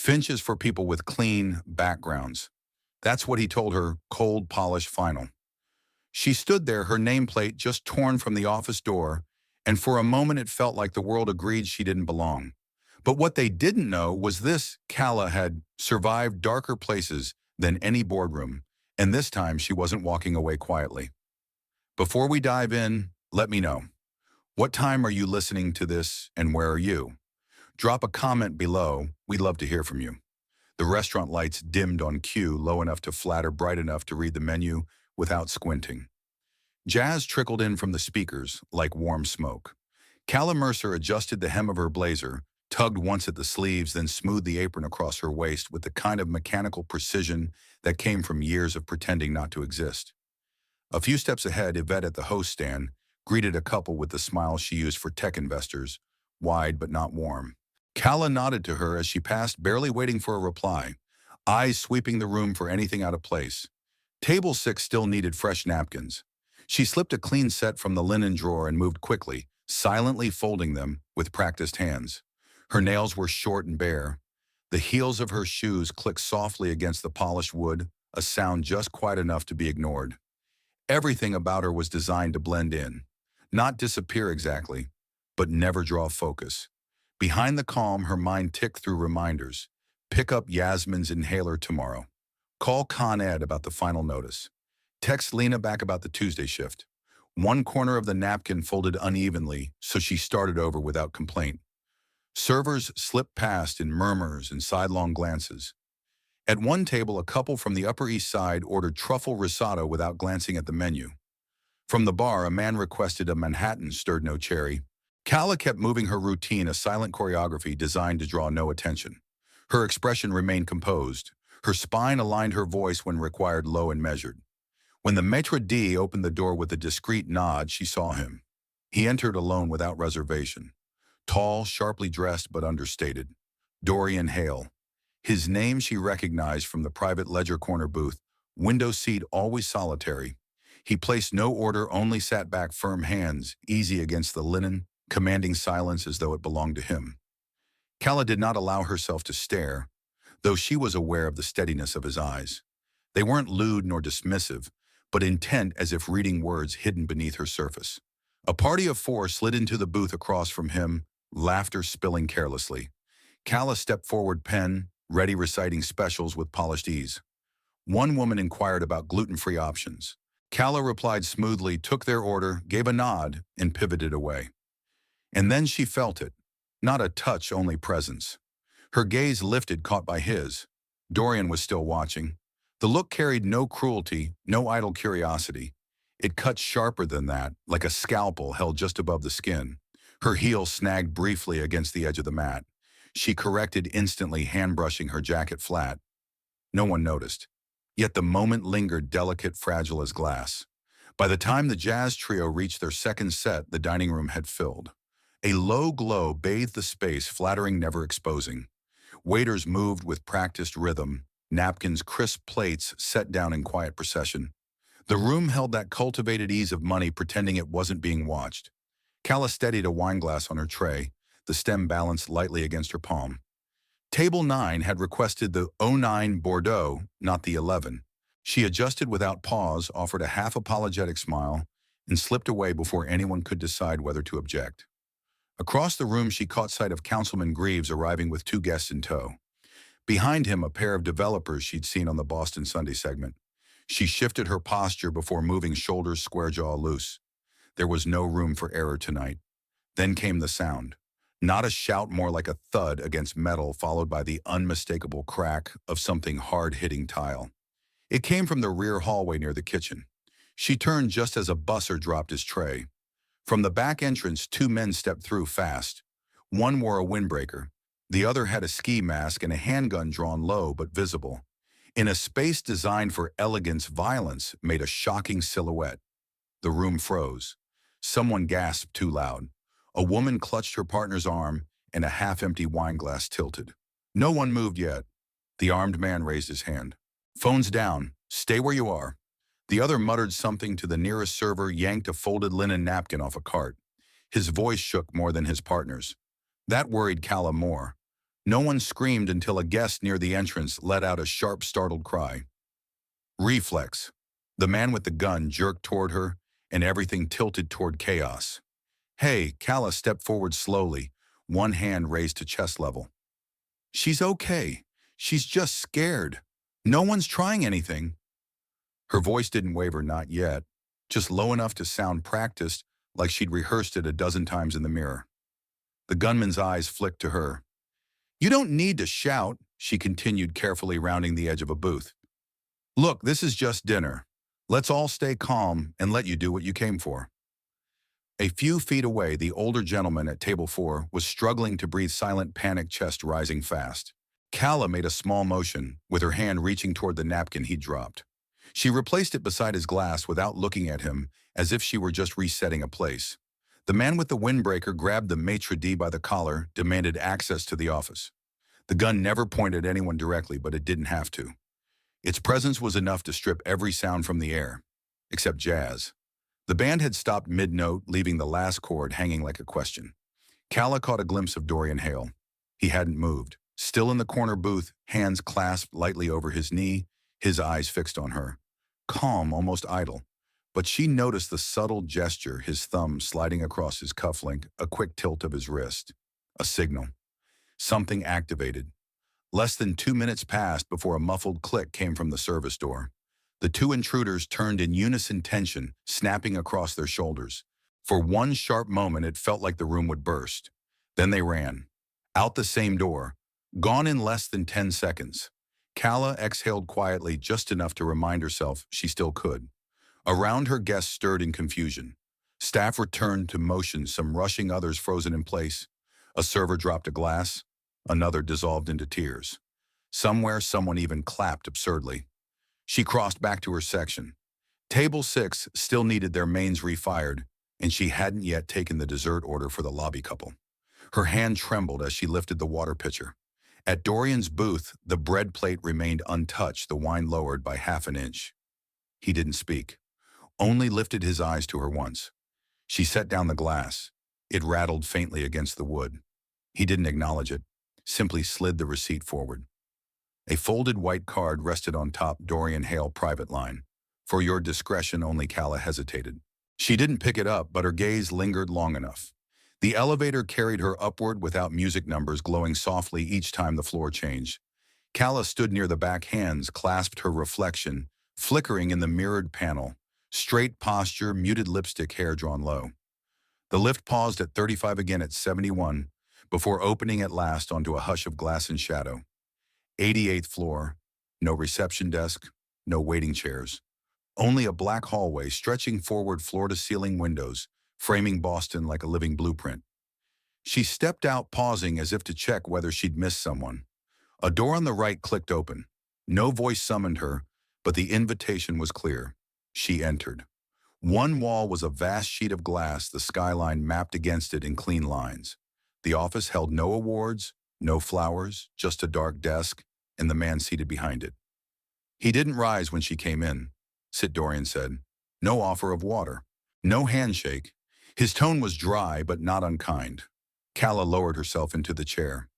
Finch is for people with clean backgrounds. That's what he told her, cold polish final. She stood there, her nameplate just torn from the office door, and for a moment it felt like the world agreed she didn't belong. But what they didn't know was this: Calla had survived darker places than any boardroom, and this time she wasn't walking away quietly. Before we dive in, let me know. What time are you listening to this and where are you? Drop a comment below. We'd love to hear from you. The restaurant lights dimmed on cue, low enough to flatter, bright enough to read the menu without squinting. Jazz trickled in from the speakers like warm smoke. Calla Mercer adjusted the hem of her blazer, tugged once at the sleeves, then smoothed the apron across her waist with the kind of mechanical precision that came from years of pretending not to exist. A few steps ahead, Yvette at the host stand greeted a couple with the smile she used for tech investors, wide but not warm. Calla nodded to her as she passed, barely waiting for a reply, eyes sweeping the room for anything out of place. Table 6 still needed fresh napkins. She slipped a clean set from the linen drawer and moved quickly, silently folding them with practiced hands. Her nails were short and bare. The heels of her shoes clicked softly against the polished wood, a sound just quite enough to be ignored. Everything about her was designed to blend in, not disappear exactly, but never draw focus. Behind the calm, her mind ticked through reminders. Pick up Yasmin's inhaler tomorrow. Call Con Ed about the final notice. Text Lena back about the Tuesday shift. One corner of the napkin folded unevenly, so she started over without complaint. Servers slipped past in murmurs and sidelong glances. At one table, a couple from the Upper East Side ordered truffle risotto without glancing at the menu. From the bar, a man requested a Manhattan stirred no cherry. Calla kept moving her routine, a silent choreography designed to draw no attention. Her expression remained composed. Her spine aligned, her voice when required low and measured. When the maitre d' opened the door with a discreet nod, she saw him. He entered alone without reservation. Tall, sharply dressed but understated. Dorian Hale. His name she recognized from the private ledger corner booth, window seat always solitary. He placed no order, only sat back, firm hands, easy against the linen, commanding silence as though it belonged to him. Calla did not allow herself to stare, though she was aware of the steadiness of his eyes. They weren't lewd nor dismissive, but intent, as if reading words hidden beneath her surface. A party of 4 slid into the booth across from him, laughter spilling carelessly. Calla stepped forward, pen ready, reciting specials with polished ease. One woman inquired about gluten-free options. Calla replied smoothly, took their order, gave a nod, and pivoted away. And then she felt it. Not a touch, only presence. Her gaze lifted, caught by his. Dorian was still watching. The look carried no cruelty, no idle curiosity. It cut sharper than that, like a scalpel held just above the skin. Her heel snagged briefly against the edge of the mat. She corrected instantly, hand-brushing her jacket flat. No one noticed. Yet the moment lingered, delicate, fragile as glass. By the time the jazz trio reached their second set, the dining room had filled. A low glow bathed the space, flattering, never exposing. Waiters moved with practiced rhythm, napkins, crisp plates set down in quiet procession. The room held that cultivated ease of money, pretending it wasn't being watched. Calla steadied a wineglass on her tray, the stem balanced lightly against her palm. Table 9 had requested the '09 Bordeaux, not the 11. She adjusted without pause, offered a half-apologetic smile, and slipped away before anyone could decide whether to object. Across the room, she caught sight of Councilman Greaves arriving with 2 guests in tow. Behind him, a pair of developers she'd seen on the Boston Sunday segment. She shifted her posture before moving, shoulders square, jaw loose. There was no room for error tonight. Then came the sound. Not a shout, more like a thud against metal, followed by the unmistakable crack of something hard hitting tile. It came from the rear hallway near the kitchen. She turned just as a busser dropped his tray. From the back entrance, 2 men stepped through fast. One wore a windbreaker. The other had a ski mask and a handgun drawn low but visible. In a space designed for elegance, violence made a shocking silhouette. The room froze. Someone gasped too loud. A woman clutched her partner's arm, and a half-empty wineglass tilted. No one moved yet. The armed man raised his hand. "Phone's down. Stay where you are." The other muttered something to the nearest server, yanked a folded linen napkin off a cart. His voice shook more than his partner's. That worried Calla more. No one screamed until a guest near the entrance let out a sharp, startled cry. Reflex. The man with the gun jerked toward her, and everything tilted toward chaos. Hey, Calla stepped forward slowly, one hand raised to chest level. She's okay. She's just scared. No one's trying anything. Her voice didn't waver, not yet, just low enough to sound practiced, like she'd rehearsed it a dozen times in the mirror. The gunman's eyes flicked to her. You don't need to shout, she continued, carefully rounding the edge of a booth. Look, this is just dinner. Let's all stay calm and let you do what you came for. A few feet away, the older gentleman at table 4 was struggling to breathe, silent panic, chest rising fast. Calla made a small motion, with her hand reaching toward the napkin he'd dropped. She replaced it beside his glass without looking at him, as if she were just resetting a place. The man with the windbreaker grabbed the maitre d' by the collar, demanded access to the office. The gun never pointed at anyone directly, but it didn't have to. Its presence was enough to strip every sound from the air, except jazz. The band had stopped mid-note, leaving the last chord hanging like a question. Calla caught a glimpse of Dorian Hale. He hadn't moved. Still in the corner booth, hands clasped lightly over his knee, his eyes fixed on her. Calm, almost idle. But she noticed the subtle gesture, his thumb sliding across his cufflink, a quick tilt of his wrist. A signal. Something activated. Less than 2 minutes passed before a muffled click came from the service door. The two intruders turned in unison, tension snapping across their shoulders. For one sharp moment, it felt like the room would burst. Then they ran. Out the same door. Gone in less than 10 seconds. Calla exhaled quietly, just enough to remind herself she still could. Around her, guests stirred in confusion. Staff returned to motion, some rushing, others frozen in place. A server dropped a glass. Another dissolved into tears. Somewhere, someone even clapped absurdly. She crossed back to her section. Table 6 still needed their mains refired, and she hadn't yet taken the dessert order for the lobby couple. Her hand trembled as she lifted the water pitcher. At Dorian's booth, the bread plate remained untouched, the wine lowered by half an inch. He didn't speak, only lifted his eyes to her once. She set down the glass. It rattled faintly against the wood. He didn't acknowledge it, simply slid the receipt forward. A folded white card rested on top. Dorian Hale, private line. For your discretion only. Calla hesitated. She didn't pick it up, but her gaze lingered long enough. The elevator carried her upward without music numbers glowing softly each time the floor changed. Calla stood near the back, hands clasped, her reflection flickering in the mirrored panel. Straight posture, muted lipstick, hair drawn low. The lift paused at 35, again at 71, before opening at last onto a hush of glass and shadow. 88th floor, no reception desk, no waiting chairs. Only a black hallway stretching forward, floor-to-ceiling windows, framing Boston like a living blueprint. She stepped out, pausing as if to check whether she'd missed someone. A door on the right clicked open. No voice summoned her, but the invitation was clear. She entered. One wall was a vast sheet of glass, the skyline mapped against it in clean lines. The office held no awards, no flowers, just a dark desk, and the man seated behind it. He didn't rise when she came in. Sit, Dorian said. No offer of water. No handshake. His tone was dry but not unkind. Calla lowered herself into the chair.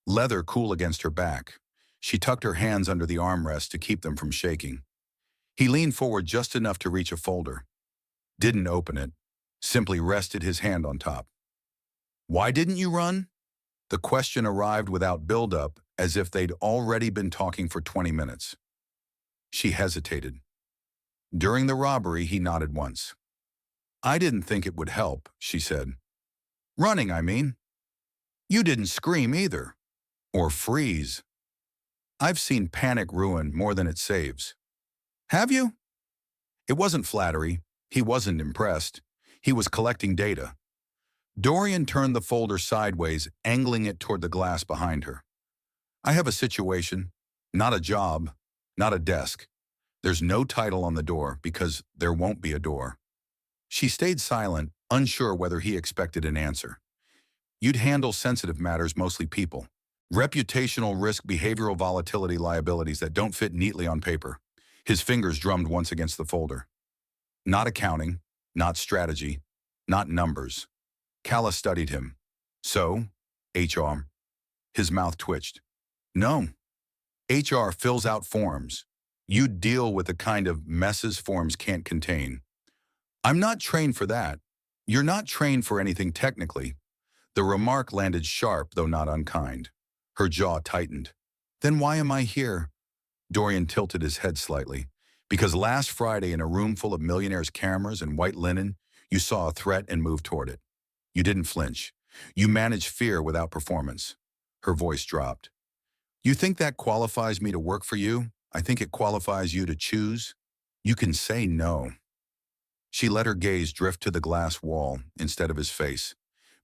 Leather cool against her back. She tucked her hands under the armrest to keep them from shaking. He leaned forward just enough to reach a folder. Didn't open it. Simply rested his hand on top. Why didn't you run? The question arrived without build-up, as if they'd already been talking for 20 minutes. She hesitated. During the robbery, he nodded once. I didn't think it would help, she said. Running, I mean. You didn't scream either. Or freeze. I've seen panic ruin more than it saves. Have you? It wasn't flattery. He wasn't impressed. He was collecting data. Dorian turned the folder sideways, angling it toward the glass behind her. I have a situation, not a job, not a desk. There's no title on the door because there won't be a door. She stayed silent, unsure whether he expected an answer. You'd handle sensitive matters, mostly people. Reputational risk, behavioral volatility, liabilities that don't fit neatly on paper. His fingers drummed once against the folder. Not accounting, not strategy, not numbers. Calla studied him. So, HR. His mouth twitched. No, HR fills out forms. You deal with the kind of messes forms can't contain. I'm not trained for that. You're not trained for anything technically. The remark landed sharp, though not unkind. Her jaw tightened. Then why am I here? Dorian tilted his head slightly. Because last Friday, in a room full of millionaires' cameras and white linen, you saw a threat and moved toward it. You didn't flinch. You managed fear without performance. Her voice dropped. You think that qualifies me to work for you? I think it qualifies you to choose. You can say no. She let her gaze drift to the glass wall instead of his face.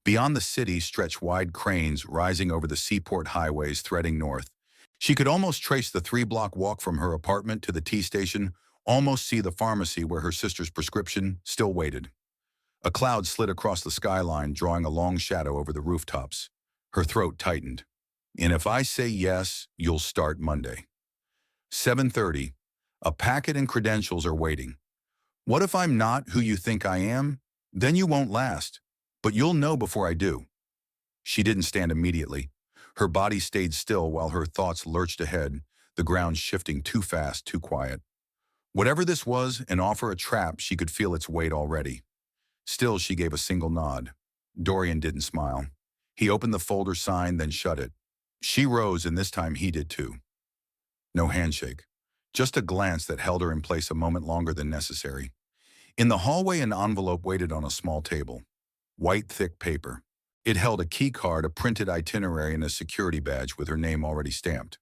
Beyond the city stretched wide cranes rising over the seaport highways threading north. She could almost trace the 3-block walk from her apartment to the T-station, almost see the pharmacy where her sister's prescription still waited. A cloud slid across the skyline, drawing a long shadow over the rooftops. Her throat tightened. And if I say yes, you'll start Monday. 7:30. A packet and credentials are waiting. What if I'm not who you think I am? Then you won't last. But you'll know before I do. She didn't stand immediately. Her body stayed still while her thoughts lurched ahead, the ground shifting too fast, too quiet. Whatever this was, an offer, a trap, she could feel its weight already. Still, she gave a single nod. Dorian didn't smile. He opened the folder, signed, then shut it. She rose, and this time he did too. No handshake. Just a glance that held her in place a moment longer than necessary. In the hallway, an envelope waited on a small table. White, thick paper. It held a key card, a printed itinerary, and a security badge with her name already stamped.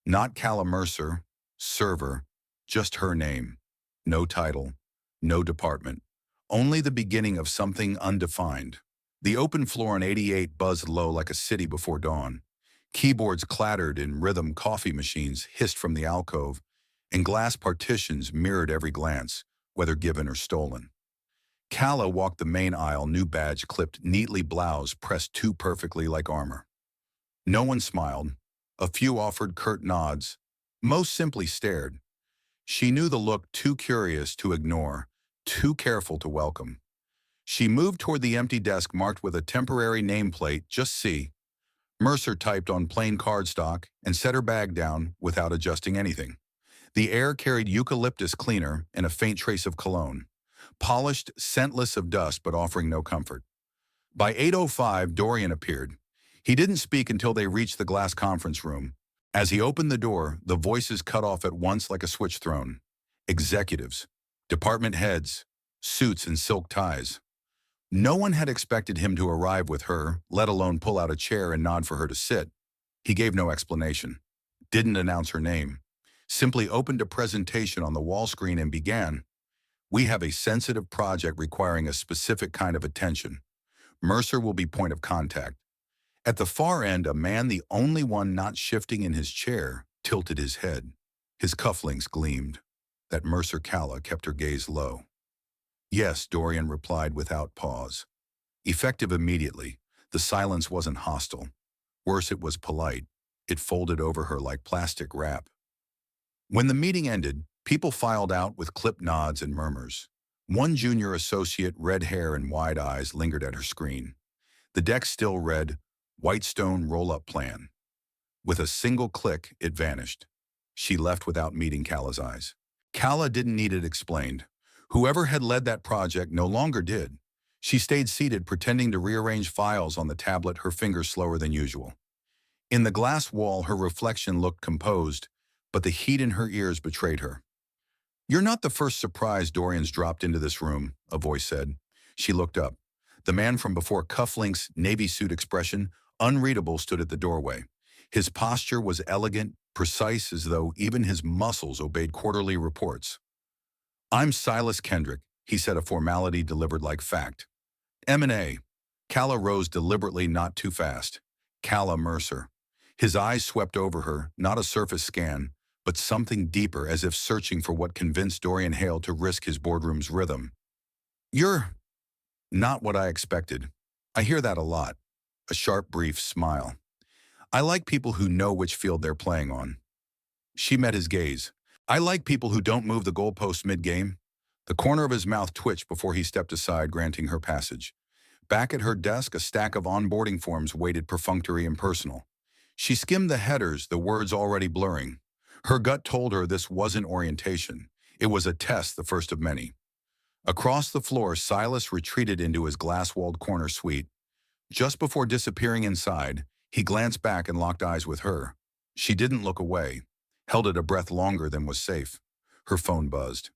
Not Calla Mercer, server, just her name. No title, no department. Only the beginning of something undefined. The open floor on 88 buzzed low like a city before dawn. Keyboards clattered in rhythm, coffee machines hissed from the alcove, and glass partitions mirrored every glance, whether given or stolen. Calla walked the main aisle, new badge clipped neatly, blouse pressed too perfectly like armor. No one smiled. A few offered curt nods. Most simply stared. She knew the look, too curious to ignore, too careful to welcome. She moved toward the empty desk marked with a temporary nameplate, just C. Mercer typed on plain cardstock and set her bag down without adjusting anything. The air carried eucalyptus cleaner and a faint trace of cologne. Polished, scentless of dust, but offering no comfort. By 8:05, Dorian appeared. He didn't speak until they reached the glass conference room. As he opened the door, the voices cut off at once like a switch thrown. Executives, department heads, suits and silk ties. No one had expected him to arrive with her, let alone pull out a chair and nod for her to sit. He gave no explanation. Didn't announce her name. Simply opened a presentation on the wall screen and began. We have a sensitive project requiring a specific kind of attention. Mercer will be point of contact. At the far end, a man, the only one not shifting in his chair, tilted his head. His cufflinks gleamed. That Mercer Calla kept her gaze low. Yes, Dorian replied without pause. Effective immediately, the silence wasn't hostile. Worse, it was polite. It folded over her like plastic wrap. When the meeting ended, people filed out with clipped nods and murmurs. One junior associate, red hair and wide eyes, lingered at her screen. The deck still read, Whitestone Roll-Up Plan. With a single click, it vanished. She left without meeting Calla's eyes. Calla didn't need it explained. Whoever had led that project no longer did. She stayed seated, pretending to rearrange files on the tablet, her fingers slower than usual. In the glass wall, her reflection looked composed, but the heat in her ears betrayed her. You're not the first surprise Dorian's dropped into this room, a voice said. She looked up. The man from before cufflinks, navy suit expression, unreadable, stood at the doorway. His posture was elegant, precise, as though even his muscles obeyed quarterly reports. I'm Silas Kendrick, he said, a formality delivered like fact. M&A. Calla rose deliberately, not too fast. Calla Mercer. His eyes swept over her, not a surface scan, but something deeper, as if searching for what convinced Dorian Hale to risk his boardroom's rhythm. You're not what I expected. I hear that a lot. A sharp, brief smile. I like people who know which field they're playing on. She met his gaze. I like people who don't move the goalposts mid-game. The corner of his mouth twitched before he stepped aside, granting her passage. Back at her desk, a stack of onboarding forms waited, perfunctory and personal. She skimmed the headers, the words already blurring. Her gut told her this wasn't orientation. It was a test, the first of many. Across the floor, Silas retreated into his glass-walled corner suite. Just before disappearing inside, he glanced back and locked eyes with her. She didn't look away, held it a breath longer than was safe. Her phone buzzed.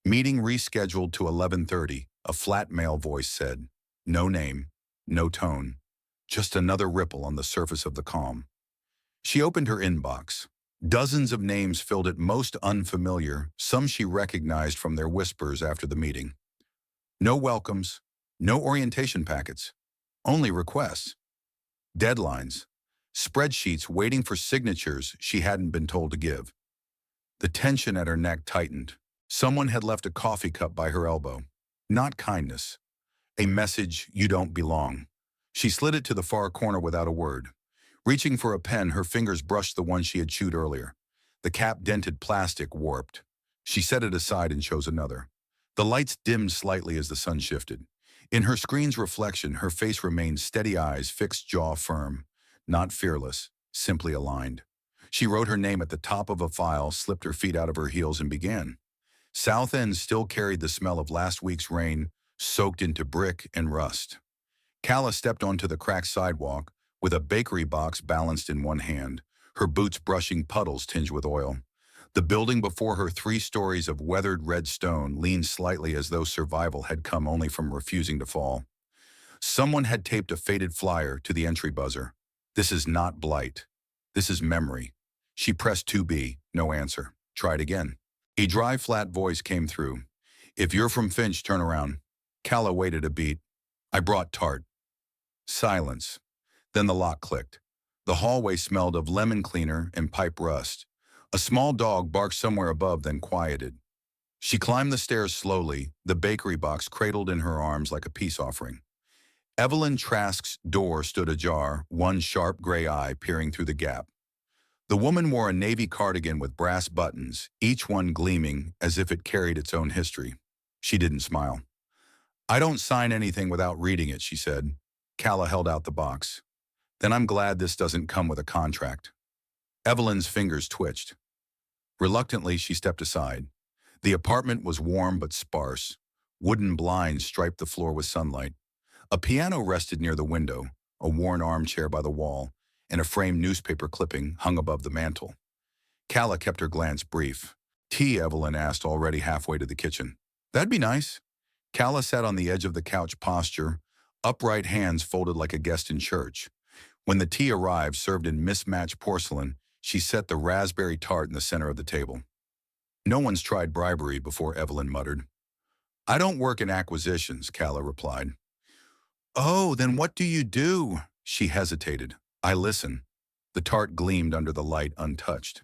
Meeting rescheduled to 11:30, a flat male voice said. No name, no tone, just another ripple on the surface of the calm. She opened her inbox. Dozens of names filled it, most unfamiliar, some she recognized from their whispers after the meeting. No welcomes, no orientation packets, only requests. Deadlines, spreadsheets waiting for signatures she hadn't been told to give. The tension at her neck tightened. Someone had left a coffee cup by her elbow. Not kindness. A message, you don't belong. She slid it to the far corner without a word. Reaching for a pen, her fingers brushed the one she had chewed earlier. The cap-dented plastic warped. She set it aside and chose another. The lights dimmed slightly as the sun shifted. In her screen's reflection, her face remained steady eyes, fixed jaw firm. Not fearless, simply aligned. She wrote her name at the top of a file, slipped her feet out of her heels, and began. South End still carried the smell of last week's rain, soaked into brick and rust. Calla stepped onto the cracked sidewalk, with a bakery box balanced in one hand, her boots brushing puddles tinged with oil. The building before her, 3 stories of weathered red stone, leaned slightly as though survival had come only from refusing to fall. Someone had taped a faded flyer to the entry buzzer. This is not blight. This is memory. She pressed 2B, no answer. Tried again. A dry, flat voice came through. If you're from Finch, turn around. Calla waited a beat. I brought tart. Silence. Then the lock clicked. The hallway smelled of lemon cleaner and pipe rust. A small dog barked somewhere above, then quieted. She climbed the stairs slowly, the bakery box cradled in her arms like a peace offering. Evelyn Trask's door stood ajar, one sharp gray eye peering through the gap. The woman wore a navy cardigan with brass buttons, each one gleaming as if it carried its own history. She didn't smile. I don't sign anything without reading it, she said. Calla held out the box. Then I'm glad this doesn't come with a contract. Evelyn's fingers twitched. Reluctantly, she stepped aside. The apartment was warm but sparse. Wooden blinds striped the floor with sunlight. A piano rested near the window, a worn armchair by the wall, and a framed newspaper clipping hung above the mantel. Calla kept her glance brief. Tea, Evelyn asked, already halfway to the kitchen. That'd be nice. Calla sat on the edge of the couch posture, upright hands folded like a guest in church. When the tea arrived, served in mismatched porcelain, she set the raspberry tart in the center of the table. No one's tried bribery before, Evelyn muttered. I don't work in acquisitions, Calla replied. Oh, then what do you do? She hesitated. I listen. The tart gleamed under the light, untouched.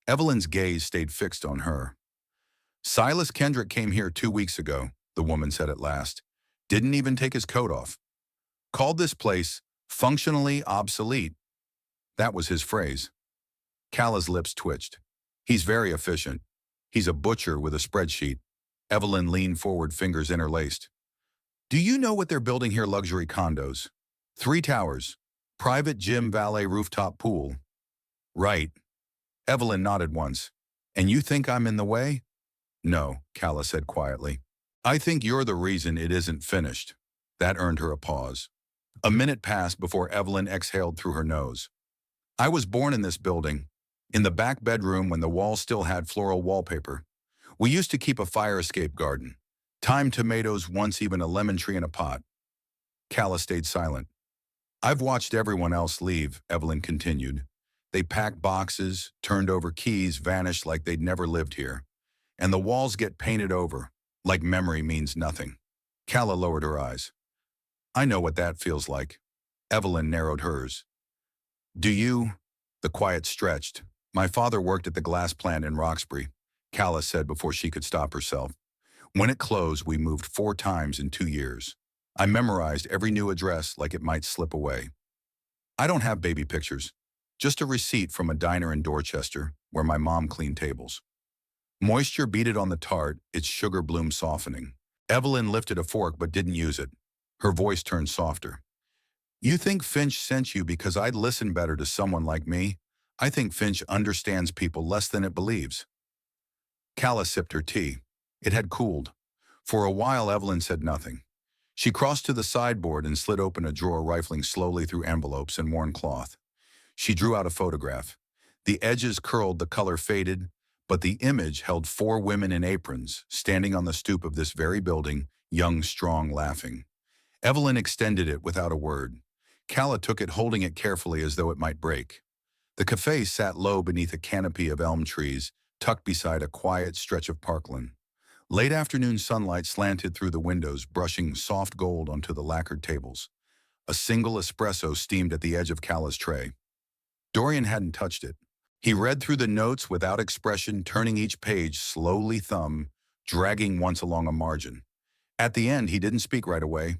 Evelyn's gaze stayed fixed on her. Silas Kendrick came here 2 weeks ago, the woman said at last. Didn't even take his coat off. Called this place functionally obsolete. That was his phrase. Calla's lips twitched. He's very efficient. He's a butcher with a spreadsheet. Evelyn leaned forward, fingers interlaced. Do you know what they're building here? Luxury condos. 3 towers. Private gym, valet, rooftop pool. Right. Evelyn nodded once. And you think I'm in the way? No, Calla said quietly. I think you're the reason it isn't finished. That earned her a pause. A minute passed before Evelyn exhaled through her nose. I was born in this building, in the back bedroom when the walls still had floral wallpaper. We used to keep a fire escape garden. Thyme tomatoes, once even a lemon tree in a pot. Calla stayed silent. I've watched everyone else leave, Evelyn continued. They packed boxes, turned over keys, vanished like they'd never lived here. And the walls get painted over, like memory means nothing. Calla lowered her eyes. I know what that feels like. Evelyn narrowed hers. Do you? The quiet stretched. My father worked at the glass plant in Roxbury, Calla said before she could stop herself. When it closed, we moved 4 times in 2 years. I memorized every new address like it might slip away. I don't have baby pictures, just a receipt from a diner in Dorchester where my mom cleaned tables. Moisture beaded on the tart, its sugar bloom softening. Evelyn lifted a fork but didn't use it. Her voice turned softer. You think Finch sent you because I'd listen better to someone like me? I think Finch understands people less than it believes. Calla sipped her tea. It had cooled. For a while, Evelyn said nothing. She crossed to the sideboard and slid open a drawer, rifling slowly through envelopes and worn cloth. She drew out a photograph. The edges curled, the color faded, but the image held four women in aprons, standing on the stoop of this very building, young, strong, laughing. Evelyn extended it without a word. Calla took it, holding it carefully as though it might break. The cafe sat low beneath a canopy of elm trees, tucked beside a quiet stretch of parkland. Late afternoon sunlight slanted through the windows, brushing soft gold onto the lacquered tables. A single espresso steamed at the edge of Calla's tray. Dorian hadn't touched it. He read through the notes without expression, turning each page slowly, thumb, dragging once along a margin. At the end, he didn't speak right away.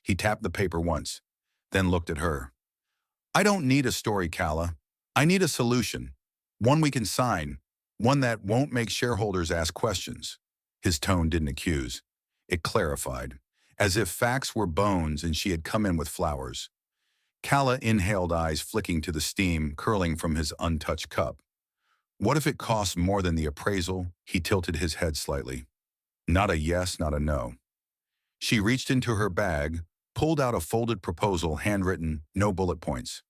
He tapped the paper once, then looked at her. I don't need a story, Calla. I need a solution. One we can sign. One that won't make shareholders ask questions. His tone didn't accuse. It clarified, as if facts were bones and she had come in with flowers. Calla inhaled, eyes flicking to the steam curling from his untouched cup. What if it costs more than the appraisal? He tilted his head slightly. Not a yes, not a no. She reached into her bag, pulled out a folded proposal, handwritten, no bullet points.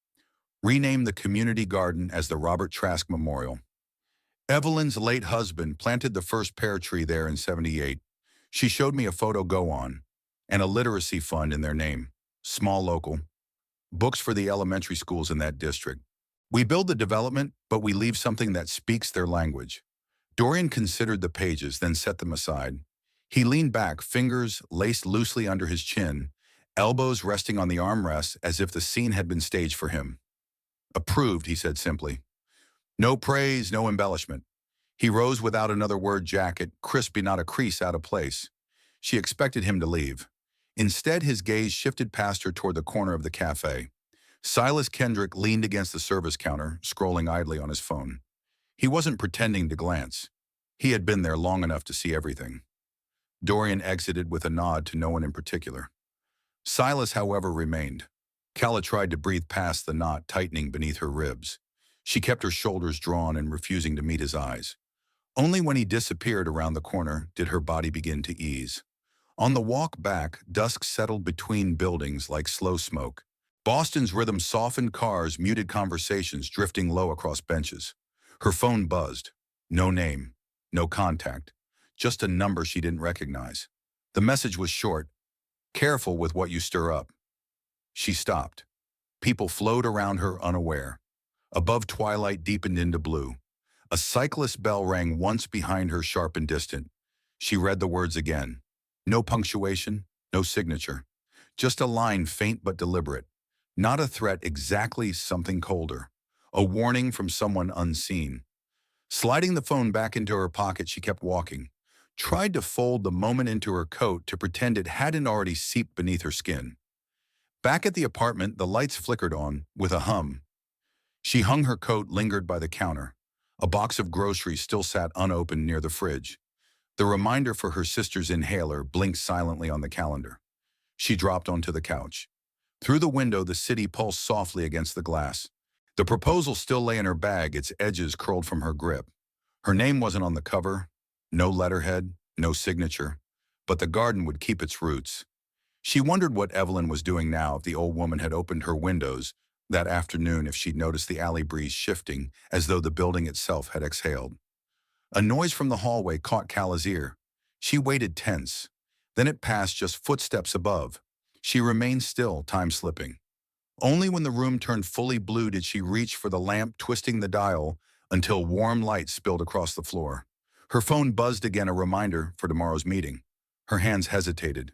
Rename the community garden as the Robert Trask Memorial. Evelyn's late husband planted the first pear tree there in '78. She showed me a photo. Go on. And a literacy fund in their name. Small local. Books for the elementary schools in that district. We build the development, but we leave something that speaks their language. Dorian considered the pages, then set them aside. He leaned back, fingers laced loosely under his chin, elbows resting on the armrests as if the scene had been staged for him. Approved, he said simply. No praise, no embellishment. He rose without another word, jacket, crispy, not a crease out of place. She expected him to leave. Instead, his gaze shifted past her toward the corner of the cafe. Silas Kendrick leaned against the service counter, scrolling idly on his phone. He wasn't pretending to glance. He had been there long enough to see everything. Dorian exited with a nod to no one in particular. Silas, however, remained. Calla tried to breathe past the knot tightening beneath her ribs. She kept her shoulders drawn and refusing to meet his eyes. Only when he disappeared around the corner did her body begin to ease. On the walk back, dusk settled between buildings like slow smoke. Boston's rhythm softened cars, muted conversations drifting low across benches. Her phone buzzed. No name, no contact, just a number she didn't recognize. The message was short. Careful with what you stir up. She stopped. People flowed around her unaware. Above, twilight deepened into blue. A cyclist bell rang once behind her, sharp and distant. She read the words again. No punctuation, no signature. Just a line, faint but deliberate. Not a threat, exactly something colder. A warning from someone unseen. Sliding the phone back into her pocket, she kept walking. Tried to fold the moment into her coat to pretend it hadn't already seeped beneath her skin. Back at the apartment, the lights flickered on, with a hum. She hung her coat, lingered by the counter. A box of groceries still sat unopened near the fridge. The reminder for her sister's inhaler blinked silently on the calendar. She dropped onto the couch. Through the window, the city pulsed softly against the glass. The proposal still lay in her bag, its edges curled from her grip. Her name wasn't on the cover, no letterhead, no signature, but the garden would keep its roots. She wondered what Evelyn was doing now, if the old woman had opened her windows that afternoon, if she'd noticed the alley breeze shifting as though the building itself had exhaled. A noise from the hallway caught Calla's ear. She waited tense. Then it passed, just footsteps above. She remained still, time slipping. Only when the room turned fully blue did she reach for the lamp, twisting the dial until warm light spilled across the floor. Her phone buzzed again, a reminder for tomorrow's meeting. Her hands hesitated.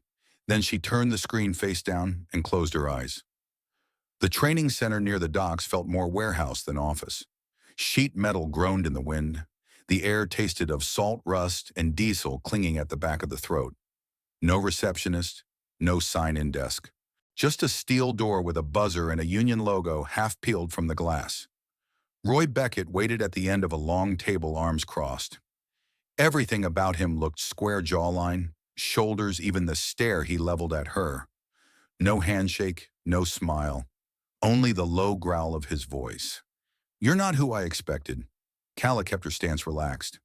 Then she turned the screen face down and closed her eyes. The training center near the docks felt more warehouse than office. Sheet metal groaned in the wind. The air tasted of salt, rust, and diesel clinging at the back of the throat. No receptionist, no sign-in desk. Just a steel door with a buzzer and a union logo half peeled from the glass. Roy Beckett waited at the end of a long table, arms crossed. Everything about him looked square jawline, shoulders, even the stare he leveled at her. No handshake, no smile, only the low growl of his voice. You're not who I expected. Calla kept her stance relaxed.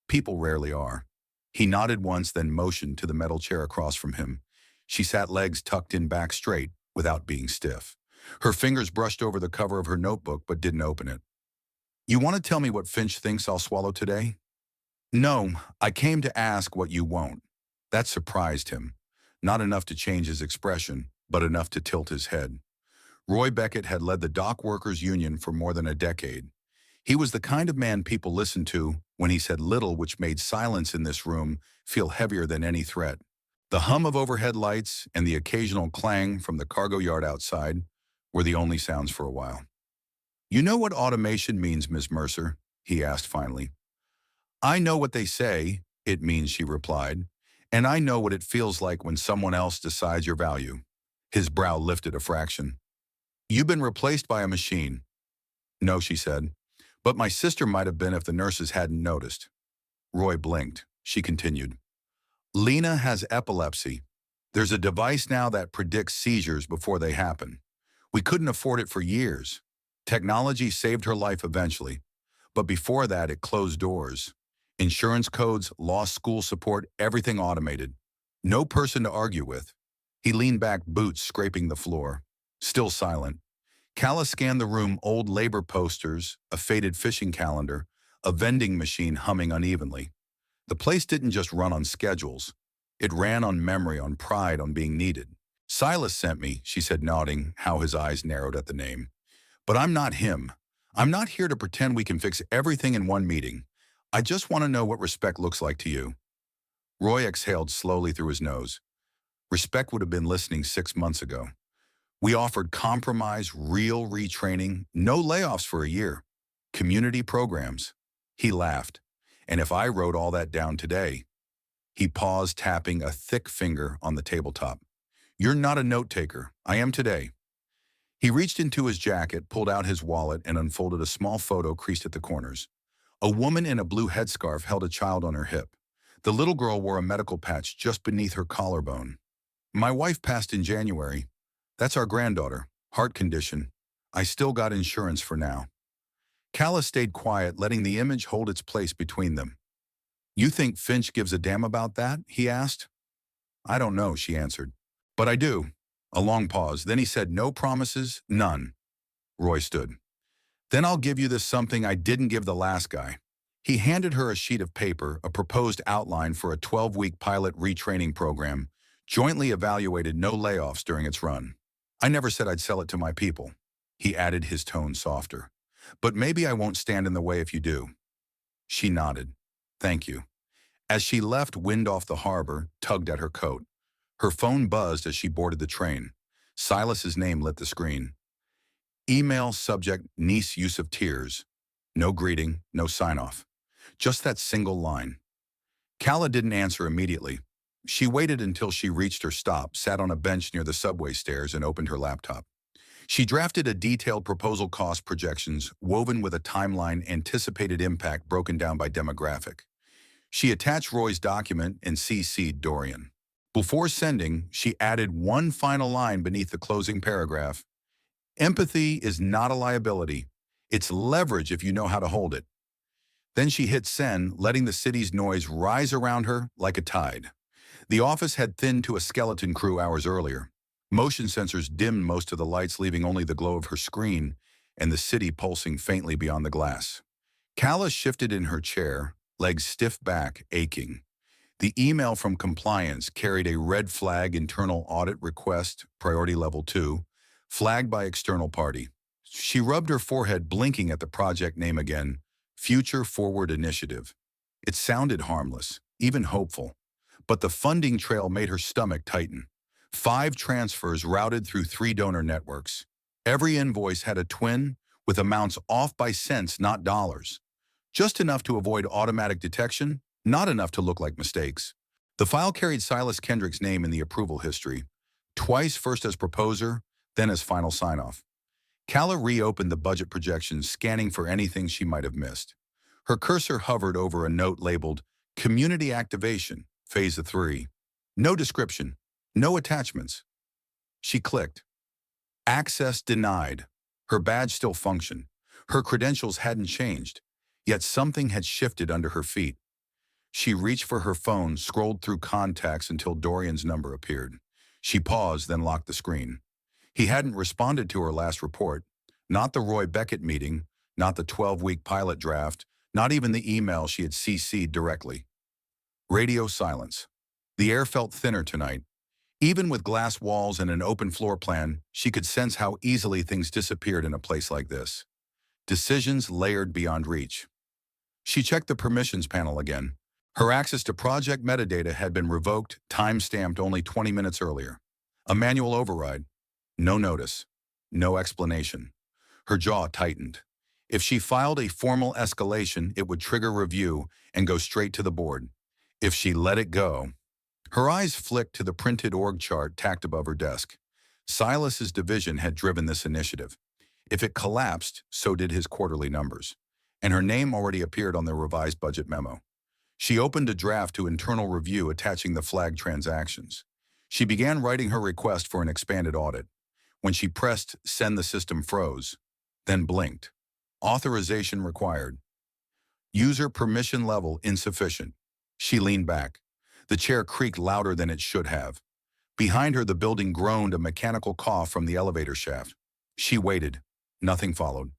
People rarely are. He nodded once, then motioned to the metal chair across from him. She sat legs tucked in back straight, without being stiff. Her fingers brushed over the cover of her notebook but didn't open it. You want to tell me what Finch thinks I'll swallow today? No, I came to ask what you won't. That surprised him. Not enough to change his expression, but enough to tilt his head. Roy Beckett had led the dock workers union for more than a decade. He was the kind of man people listened to when he said little, which made silence in this room feel heavier than any threat. The hum of overhead lights and the occasional clang from the cargo yard outside were the only sounds for a while. You know what automation means, Miss Mercer? He asked finally. I know what they say it means, she replied, and I know what it feels like when someone else decides your value. His brow lifted a fraction. You've been replaced by a machine. No, she said, but my sister might have been if the nurses hadn't noticed. Roy blinked. She continued. Lena has epilepsy. There's a device now that predicts seizures before they happen. We couldn't afford it for years. Technology saved her life eventually, but before that it closed doors. Insurance codes, lost school support, everything automated. No person to argue with. He leaned back, boots scraping the floor. Still silent. Calla scanned the room, old labor posters, a faded fishing calendar, a vending machine humming unevenly. The place didn't just run on schedules. It ran on memory, on pride, on being needed. Silas sent me, she said, nodding, how his eyes narrowed at the name. But I'm not him. I'm not here to pretend we can fix everything in one meeting. I just want to know what respect looks like to you. Roy exhaled slowly through his nose. Respect would have been listening 6 months ago. We offered compromise, real retraining, no layoffs for a year. Community programs. He laughed. And if I wrote all that down today? He paused, tapping a thick finger on the tabletop. You're not a note-taker. I am today. He reached into his jacket, pulled out his wallet, and unfolded a small photo creased at the corners. A woman in a blue headscarf held a child on her hip. The little girl wore a medical patch just beneath her collarbone. My wife passed in January. That's our granddaughter. Heart condition. I still got insurance for now. Calla stayed quiet, letting the image hold its place between them. You think Finch gives a damn about that? He asked. I don't know, she answered. But I do. A long pause. Then he said, no promises, none. Roy stood. Then I'll give you this something I didn't give the last guy. He handed her a sheet of paper, a proposed outline for a 12-week pilot retraining program, jointly evaluated, no layoffs during its run. I never said I'd sell it to my people. He added, his tone softer. But maybe I won't stand in the way if you do. She nodded. Thank you. As she left, wind off the harbor tugged at her coat. Her phone buzzed as she boarded the train. Silas's name lit the screen. Email subject, niece use of tears. No greeting, no sign-off. Just that single line. Calla didn't answer immediately. She waited until she reached her stop, sat on a bench near the subway stairs, and opened her laptop. She drafted a detailed proposal, cost projections, woven with a timeline, anticipated impact broken down by demographic. She attached Roy's document and CC'd Dorian. Before sending, she added one final line beneath the closing paragraph. Empathy is not a liability. It's leverage if you know how to hold it. Then she hit send, letting the city's noise rise around her like a tide. The office had thinned to a skeleton crew hours earlier. Motion sensors dimmed most of the lights, leaving only the glow of her screen and the city pulsing faintly beyond the glass. Calla shifted in her chair, legs stiff back, aching. The email from compliance carried a red flag: internal audit request, priority level 2, flagged by external party. She rubbed her forehead, blinking at the project name again, Future Forward Initiative. It sounded harmless, even hopeful, but the funding trail made her stomach tighten. 5 transfers routed through 3 donor networks. Every invoice had a twin, with amounts off by cents, not dollars. Just enough to avoid automatic detection, not enough to look like mistakes. The file carried Silas Kendrick's name in the approval history, twice, first as proposer, then as final sign-off. Calla reopened the budget projections, scanning for anything she might have missed. Her cursor hovered over a note labeled Community Activation, Phase 3. No description, no attachments. She clicked. Access denied. Her badge still functioned. Her credentials hadn't changed, yet something had shifted under her feet. She reached for her phone, scrolled through contacts until Dorian's number appeared. She paused, then locked the screen. He hadn't responded to her last report. Not the Roy Beckett meeting, not the 12-week pilot draft, not even the email she had CC'd directly. Radio silence. The air felt thinner tonight. Even with glass walls and an open floor plan, she could sense how easily things disappeared in a place like this. Decisions layered beyond reach. She checked the permissions panel again. Her access to project metadata had been revoked, time-stamped only 20 minutes earlier. A manual override. No notice. No explanation. Her jaw tightened. If she filed a formal escalation, it would trigger review and go straight to the board. If she let it go... Her eyes flicked to the printed org chart tacked above her desk. Silas's division had driven this initiative. If it collapsed, so did his quarterly numbers. And her name already appeared on the revised budget memo. She opened a draft to internal review attaching the flagged transactions. She began writing her request for an expanded audit. When she pressed send, the system froze, then blinked. Authorization required. User permission level insufficient. She leaned back. The chair creaked louder than it should have. Behind her, the building groaned, a mechanical cough from the elevator shaft. She waited. Nothing followed.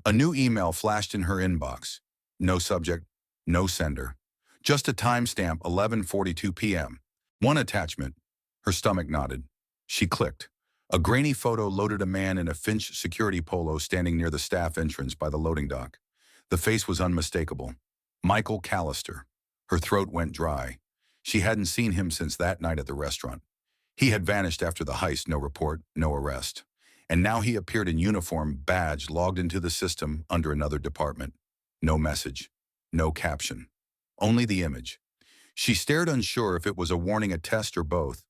A new email flashed in her inbox. No subject, no sender. Just a timestamp, 11:42 p.m. One attachment. Her stomach knotted. She clicked. A grainy photo loaded a man in a Finch security polo standing near the staff entrance by the loading dock. The face was unmistakable. Michael Callister. Her throat went dry. She hadn't seen him since that night at the restaurant. He had vanished after the heist, no report, no arrest. And now he appeared in uniform, badge, logged into the system under another department. No message, no caption, only the image. She stared, unsure if it was a warning, a test, or both.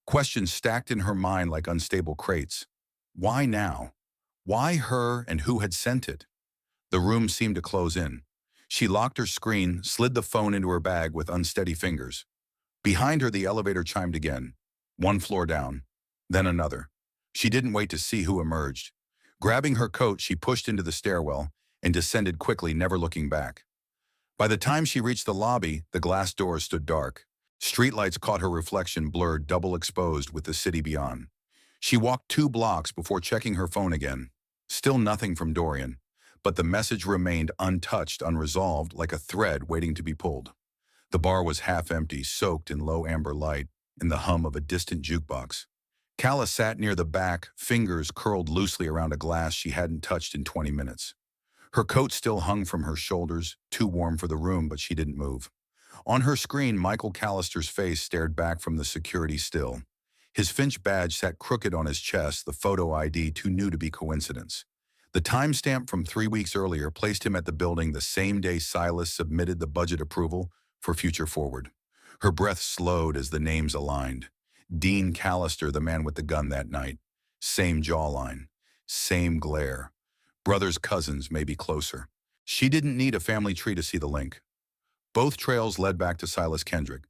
Questions stacked in her mind like unstable crates. Why now? Why her, and who had sent it? The room seemed to close in. She locked her screen, slid the phone into her bag with unsteady fingers. Behind her, the elevator chimed again. One floor down, then another. She didn't wait to see who emerged. Grabbing her coat, she pushed into the stairwell and descended quickly, never looking back. By the time she reached the lobby, the glass doors stood dark. Streetlights caught her reflection, blurred, double exposed with the city beyond. She walked 2 blocks before checking her phone again. Still nothing from Dorian, but the message remained untouched, unresolved, like a thread waiting to be pulled. The bar was half empty, soaked in low amber light, in the hum of a distant jukebox. Calla sat near the back, fingers curled loosely around a glass she hadn't touched in 20 minutes. Her coat still hung from her shoulders, too warm for the room, but she didn't move. On her screen, Michael Callister's face stared back from the security still. His Finch badge sat crooked on his chest, the photo ID too new to be coincidence. The timestamp from 3 weeks earlier placed him at the building the same day Silas submitted the budget approval for Future Forward. Her breath slowed as the names aligned. Dean Callister, the man with the gun that night. Same jawline. Same glare. Brothers, cousins, maybe closer. She didn't need a family tree to see the link. Both trails led back to Silas Kendrick.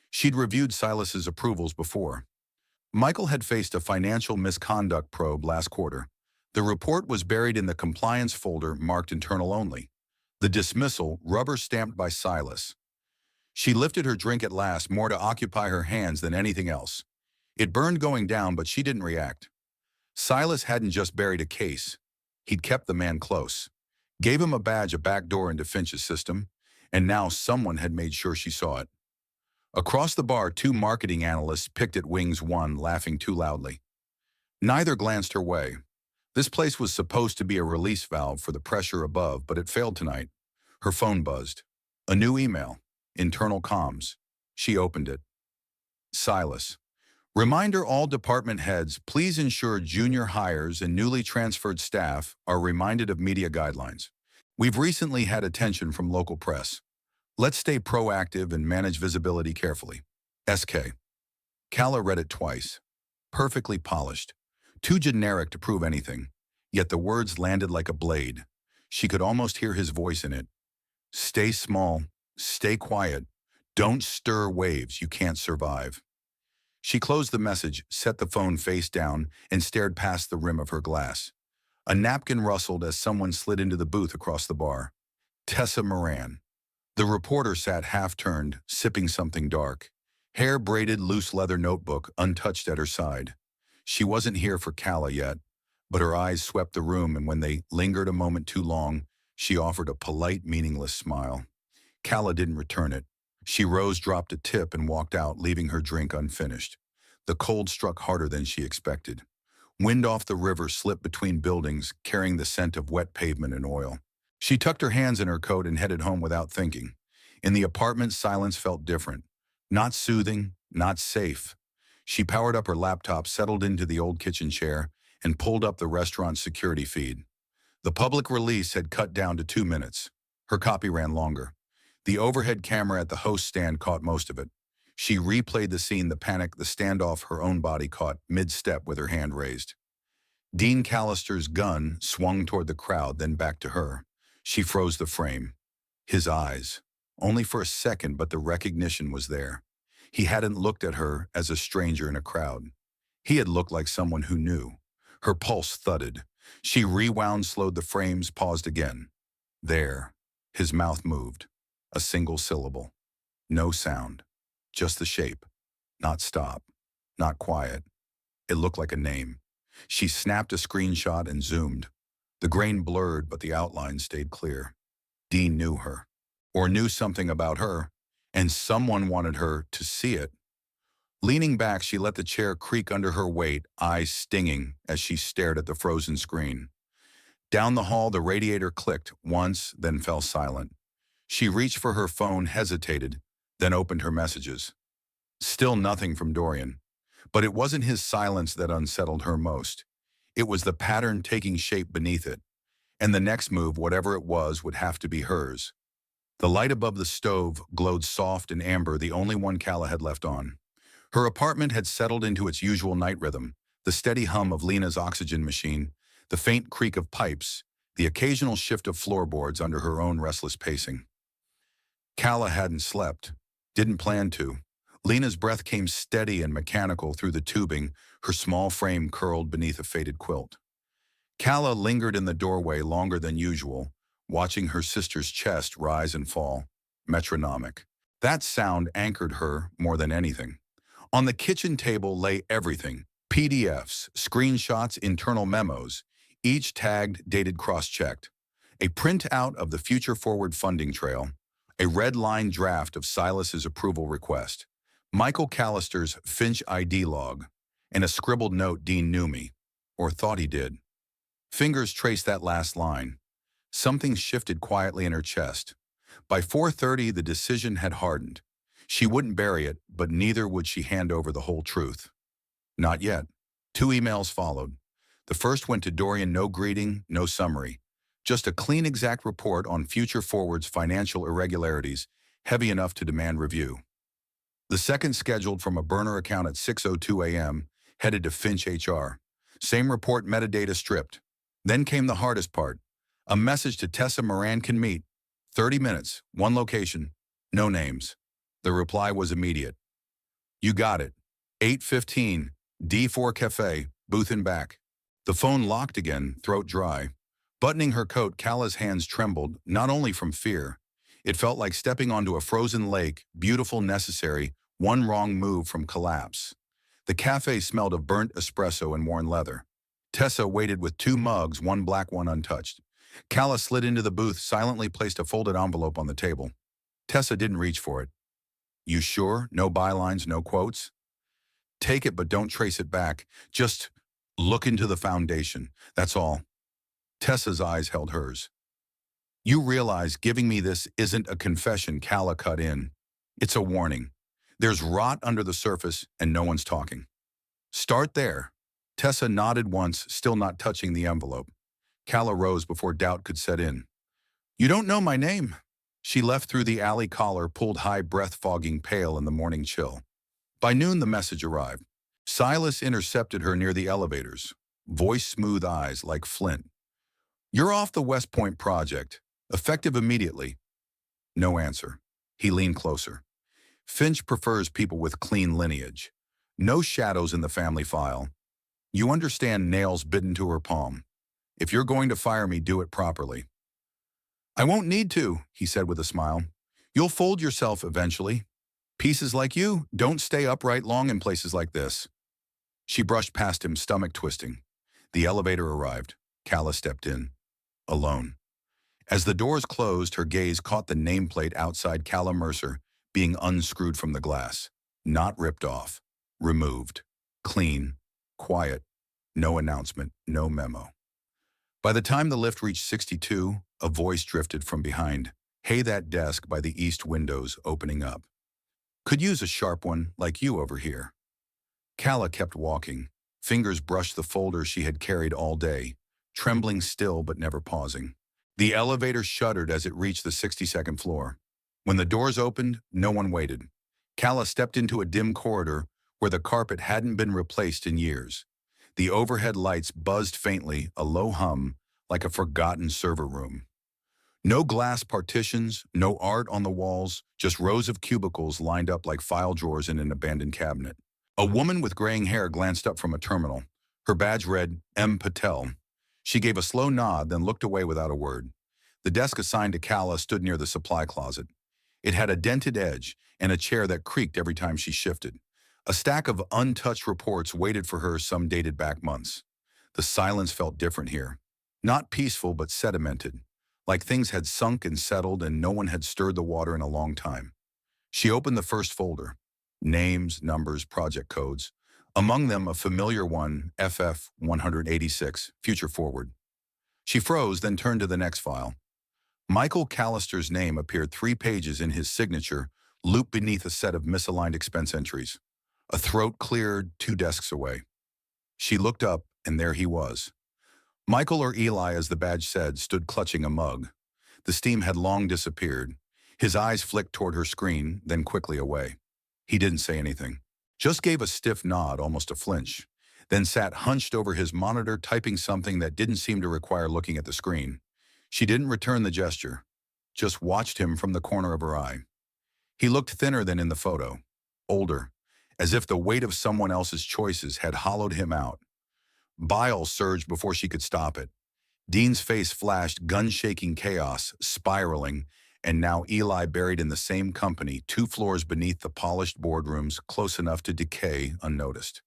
She'd reviewed Silas's approvals before. Michael had faced a financial misconduct probe last quarter. The report was buried in the compliance folder marked internal only. The dismissal, rubber-stamped by Silas. She lifted her drink at last, more to occupy her hands than anything else. It burned going down, but she didn't react. Silas hadn't just buried a case. He'd kept the man close. Gave him a badge, a back door into Finch's system, and now someone had made sure she saw it. Across the bar, 2 marketing analysts picked at Wings 1, laughing too loudly. Neither glanced her way. This place was supposed to be a release valve for the pressure above, but it failed tonight. Her phone buzzed. A new email. Internal comms. She opened it. Silas. Reminder, all department heads, please ensure junior hires and newly transferred staff are reminded of media guidelines. We've recently had attention from local press. Let's stay proactive and manage visibility carefully. SK. Calla read it twice. Perfectly polished. Too generic to prove anything. Yet the words landed like a blade. She could almost hear his voice in it. Stay small. Stay quiet. Don't stir waves. You can't survive. She closed the message, set the phone face down, and stared past the rim of her glass. A napkin rustled as someone slid into the booth across the bar. Tessa Moran. The reporter sat half-turned, sipping something dark. Hair-braided, loose leather notebook untouched at her side. She wasn't here for Calla yet, but her eyes swept the room, and when they lingered a moment too long, she offered a polite, meaningless smile. Calla didn't return it. She rose, dropped a tip, and walked out, leaving her drink unfinished. The cold struck harder than she expected. Wind off the river slipped between buildings, carrying the scent of wet pavement and oil. She tucked her hands in her coat and headed home without thinking. In the apartment, silence felt different. Not soothing, not safe. She powered up her laptop, settled into the old kitchen chair, and pulled up the restaurant's security feed. The public release had cut down to 2 minutes. Her copy ran longer. The overhead camera at the host stand caught most of it. She replayed the scene, the panic, the standoff her own body caught mid-step with her hand raised. Dean Callister's gun swung toward the crowd, then back to her. She froze the frame. His eyes. Only for a second, but the recognition was there. He hadn't looked at her as a stranger in a crowd. He had looked like someone who knew. Her pulse thudded. She rewound, slowed the frames, paused again. There. His mouth moved. A single syllable. No sound. Just the shape. Not stop. Not quiet. It looked like a name. She snapped a screenshot and zoomed. The grain blurred, but the outline stayed clear. Dean knew her. Or knew something about her, and someone wanted her to see it. Leaning back, she let the chair creak under her weight, eyes stinging as she stared at the frozen screen. Down the hall, the radiator clicked once, then fell silent. She reached for her phone, hesitated, then opened her messages. Still nothing from Dorian. But it wasn't his silence that unsettled her most. It was the pattern taking shape beneath it. And the next move, whatever it was, would have to be hers. The light above the stove glowed soft and amber, the only one Calla had left on. Her apartment had settled into its usual night rhythm, the steady hum of Lena's oxygen machine, the faint creak of pipes, the occasional shift of floorboards under her own restless pacing. Calla hadn't slept, didn't plan to. Lena's breath came steady and mechanical through the tubing, her small frame curled beneath a faded quilt. Calla lingered in the doorway longer than usual, watching her sister's chest rise and fall, metronomic. That sound anchored her more than anything. On the kitchen table lay everything: PDFs, screenshots, internal memos, each tagged, dated, cross-checked. A printout of the Future Forward funding trail, a red-line draft of Silas's approval request, Michael Callister's Finch ID log, and a scribbled note: Dean knew me, or thought he did. Fingers traced that last line. Something shifted quietly in her chest. By 4:30, the decision had hardened. She wouldn't bury it, but neither would she hand over the whole truth. Not yet. 2 emails followed. The first went to Dorian, no greeting, no summary. Just a clean, exact report on Future Forward's financial irregularities, heavy enough to demand review. The second, scheduled from a burner account at 6:02 a.m., headed to Finch HR. Same report, metadata stripped. Then came the hardest part. A message to Tessa Moran: can meet. 30 minutes, one location, no names. The reply was immediate. You got it. 8:15, D4 Cafe, booth and back. The phone locked again, throat dry. Buttoning her coat, Calla's hands trembled, not only from fear. It felt like stepping onto a frozen lake, beautiful, necessary, one wrong move from collapse. The cafe smelled of burnt espresso and worn leather. Tessa waited with 2 mugs, one black, one untouched. Calla slid into the booth, silently placed a folded envelope on the table. Tessa didn't reach for it. You sure? No bylines, no quotes? Take it, but don't trace it back. Just look into the foundation. That's all. Tessa's eyes held hers. You realize giving me this isn't a confession, Calla cut in. It's a warning. There's rot under the surface, and no one's talking. Start there. Tessa nodded once, still not touching the envelope. Calla rose before doubt could set in. You don't know my name. She left through the alley collar, pulled high, breath fogging pale in the morning chill. By noon, the message arrived. Silas intercepted her near the elevators. Voice, smooth, eyes like flint. You're off the West Point project. Effective immediately. No answer. He leaned closer. Finch prefers people with clean lineage. No shadows in the family file. You understand, nails bitten to her palm. If you're going to fire me, do it properly. I won't need to, he said with a smile. You'll fold yourself eventually. Pieces like you don't stay upright long in places like this. She brushed past him, stomach twisting. The elevator arrived. Calla stepped in. Alone. As the doors closed, her gaze caught the nameplate outside Calla Mercer being unscrewed from the glass. Not ripped off. Removed. Clean. Quiet. No announcement. No memo. By the time the lift reached 62, a voice drifted from behind. Hey, that desk by the east windows opening up. Could use a sharp one like you over here. Calla kept walking. Fingers brushed the folder she had carried all day, trembling still but never pausing. The elevator shuddered as it reached the 62nd floor. When the doors opened, no one waited. Calla stepped into a dim corridor where the carpet hadn't been replaced in years. The overhead lights buzzed faintly, a low hum, like a forgotten server room. No glass partitions, no art on the walls, just rows of cubicles lined up like file drawers in an abandoned cabinet. A woman with graying hair glanced up from a terminal. Her badge read, M. Patel. She gave a slow nod, then looked away without a word. The desk assigned to Calla stood near the supply closet. It had a dented edge and a chair that creaked every time she shifted. A stack of untouched reports waited for her, some dated back months. The silence felt different here. Not peaceful, but sedimented. Like things had sunk and settled and no one had stirred the water in a long time. She opened the first folder. Names, numbers, project codes. Among them, a familiar one, FF 186, Future Forward. She froze, then turned to the next file. Michael Callister's name appeared 3 pages in his signature, looped beneath a set of misaligned expense entries. A throat cleared 2 desks away. She looked up, and there he was. Michael, or Eli as the badge said, stood clutching a mug. The steam had long disappeared. His eyes flicked toward her screen, then quickly away. He didn't say anything. Just gave a stiff nod, almost a flinch, then sat hunched over his monitor typing something that didn't seem to require looking at the screen. She didn't return the gesture, just watched him from the corner of her eye. He looked thinner than in the photo, older, as if the weight of someone else's choices had hollowed him out. Bile surged before she could stop it. Dean's face flashed gun-shaking chaos, spiraling, and now Eli buried in the same company, 2 floors beneath the polished boardrooms, close enough to decay unnoticed.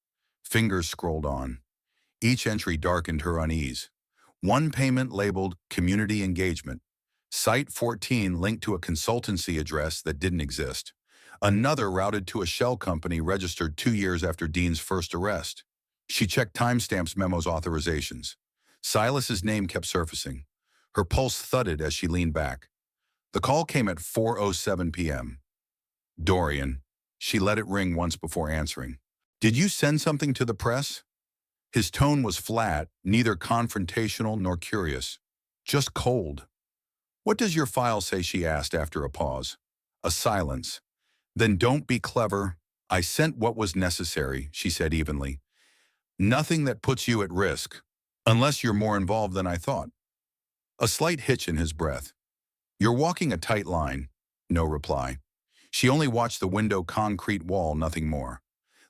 Fingers scrolled on. Each entry darkened her unease. One payment labeled Community Engagement. Site 14 linked to a consultancy address that didn't exist. Another routed to a shell company registered 2 years after Dean's first arrest. She checked timestamps, memos, authorizations. Silas's name kept surfacing. Her pulse thudded as she leaned back. The call came at 4:07 p.m. Dorian. She let it ring once before answering. Did you send something to the press? His tone was flat, neither confrontational nor curious. Just cold. What does your file say? She asked after a pause. A silence. Then don't be clever. I sent what was necessary, she said evenly. Nothing that puts you at risk, unless you're more involved than I thought. A slight hitch in his breath. You're walking a tight line. No reply. She only watched the window concrete wall, nothing more.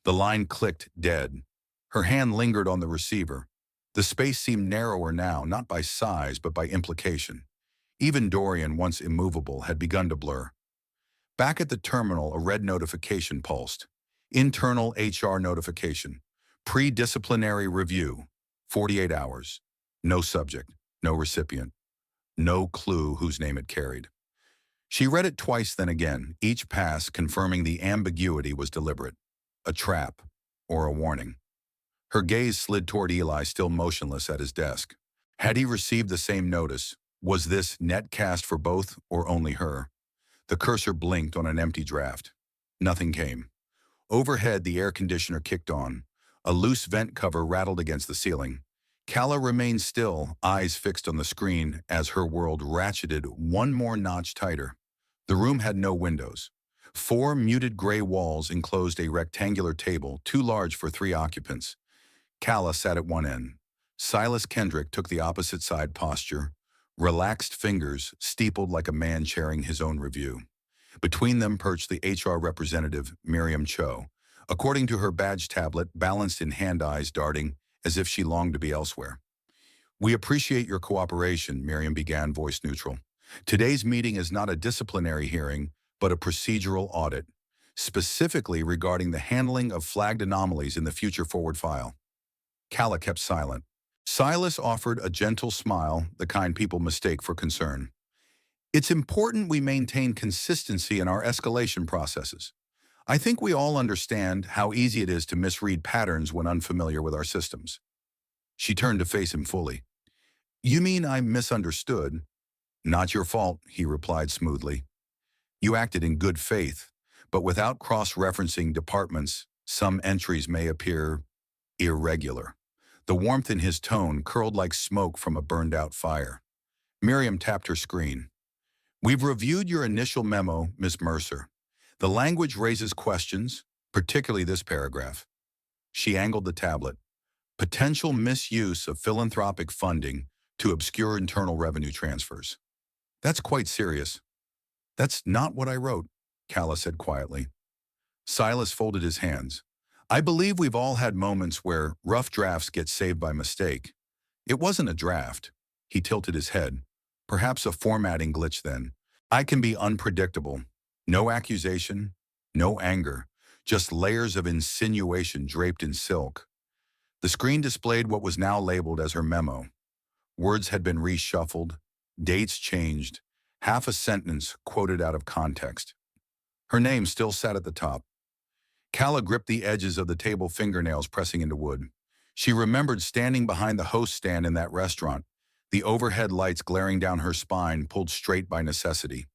The line clicked, dead. Her hand lingered on the receiver. The space seemed narrower now, not by size, but by implication. Even Dorian, once immovable, had begun to blur. Back at the terminal, a red notification pulsed. Internal HR notification. Pre-disciplinary review. 48 hours. No subject. No recipient. No clue whose name it carried. She read it twice, then again, each pass confirming the ambiguity was deliberate. A trap, or a warning. Her gaze slid toward Eli, still motionless at his desk. Had he received the same notice? Was this netcast for both, or only her? The cursor blinked on an empty draft. Nothing came. Overhead, the air conditioner kicked on. A loose vent cover rattled against the ceiling. Calla remained still, eyes fixed on the screen as her world ratcheted one more notch tighter. The room had no windows. 4 muted gray walls enclosed a rectangular table, too large for 3 occupants. Calla sat at one end. Silas Kendrick took the opposite side posture, relaxed fingers steepled like a man chairing his own review. Between them perched the HR representative, Miriam Cho, according to her badge tablet balanced in hand eyes darting as if she longed to be elsewhere. We appreciate your cooperation, Miriam began, voice neutral. Today's meeting is not a disciplinary hearing, but a procedural audit, specifically regarding the handling of flagged anomalies in the future forward file. Calla kept silent. Silas offered a gentle smile, the kind people mistake for concern. It's important we maintain consistency in our escalation processes. I think we all understand how easy it is to misread patterns when unfamiliar with our systems. She turned to face him fully. You mean I misunderstood? Not your fault, he replied smoothly. You acted in good faith, but without cross-referencing departments, some entries may appear irregular. The warmth in his tone curled like smoke from a burned-out fire. Miriam tapped her screen. We've reviewed your initial memo, Miss Mercer. The language raises questions, particularly this paragraph. She angled the tablet. Potential misuse of philanthropic funding to obscure internal revenue transfers. That's quite serious. That's not what I wrote, Calla said quietly. Silas folded his hands. I believe we've all had moments where rough drafts get saved by mistake. It wasn't a draft. He tilted his head. Perhaps a formatting glitch then. I can be unpredictable. No accusation, no anger, just layers of insinuation draped in silk. The screen displayed what was now labeled as her memo. Words had been reshuffled, dates changed, half a sentence quoted out of context. Her name still sat at the top. Calla gripped the edges of the table, fingernails pressing into wood. She remembered standing behind the host stand in that restaurant, the overhead lights glaring down her spine, pulled straight by necessity.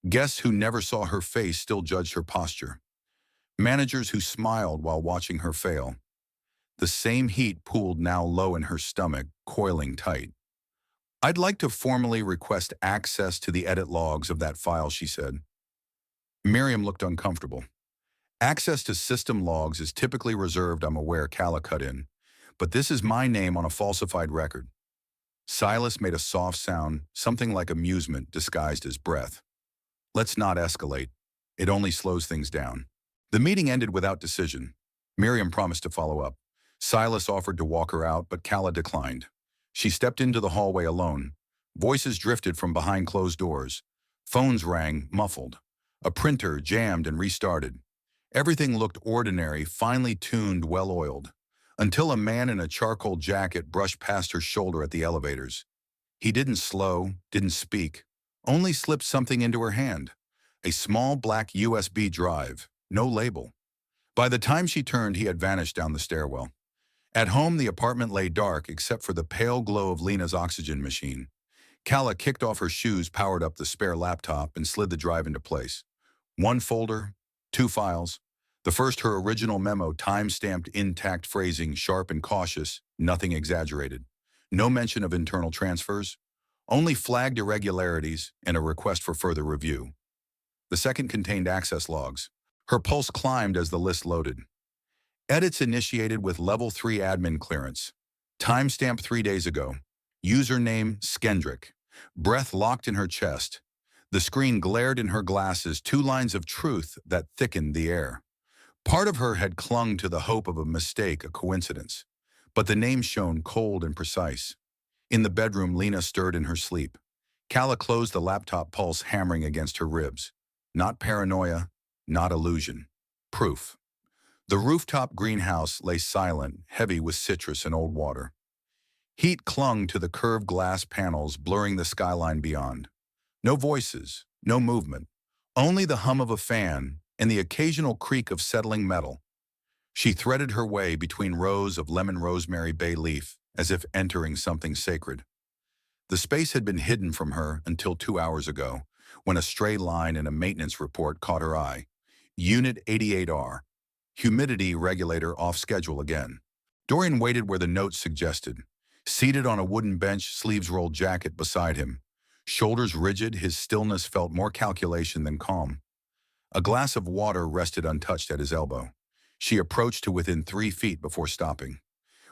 Guests who never saw her face still judged her posture. Managers who smiled while watching her fail. The same heat pooled now low in her stomach, coiling tight. I'd like to formally request access to the edit logs of that file, she said. Miriam looked uncomfortable. Access to system logs is typically reserved, I'm aware, Calla cut in. But this is my name on a falsified record. Silas made a soft sound, something like amusement disguised as breath. Let's not escalate. It only slows things down. The meeting ended without decision. Miriam promised to follow up. Silas offered to walk her out, but Calla declined. She stepped into the hallway alone. Voices drifted from behind closed doors. Phones rang, muffled. A printer jammed and restarted. Everything looked ordinary, finely tuned, well-oiled, until a man in a charcoal jacket brushed past her shoulder at the elevators. He didn't slow, didn't speak, only slipped something into her hand. A small black USB drive, no label. By the time she turned, he had vanished down the stairwell. At home, the apartment lay dark except for the pale glow of Lena's oxygen machine. Calla kicked off her shoes, powered up the spare laptop, and slid the drive into place. One folder, two files. The first, her original memo, time-stamped intact phrasing, sharp and cautious, nothing exaggerated. No mention of internal transfers, only flagged irregularities and a request for further review. The second contained access logs. Her pulse climbed as the list loaded. Edits initiated with Level 3 admin clearance. Timestamp 3 days ago. Username Skendrick. Breath locked in her chest. The screen glared in her glasses, 2 lines of truth that thickened the air. Part of her had clung to the hope of a mistake, a coincidence. But the name shone cold and precise. In the bedroom, Lena stirred in her sleep. Calla closed the laptop, pulse hammering against her ribs. Not paranoia, not illusion. Proof. The rooftop greenhouse lay silent, heavy with citrus and old water. Heat clung to the curved glass panels, blurring the skyline beyond. No voices, no movement, only the hum of a fan and the occasional creak of settling metal. She threaded her way between rows of lemon rosemary bay leaf, as if entering something sacred. The space had been hidden from her until 2 hours ago, when a stray line in a maintenance report caught her eye. Unit 88R. Humidity regulator off schedule again. Dorian waited where the notes suggested. Seated on a wooden bench, sleeves rolled jacket beside him. Shoulders rigid, his stillness felt more calculation than calm. A glass of water rested untouched at his elbow. She approached to within 3 feet before stopping.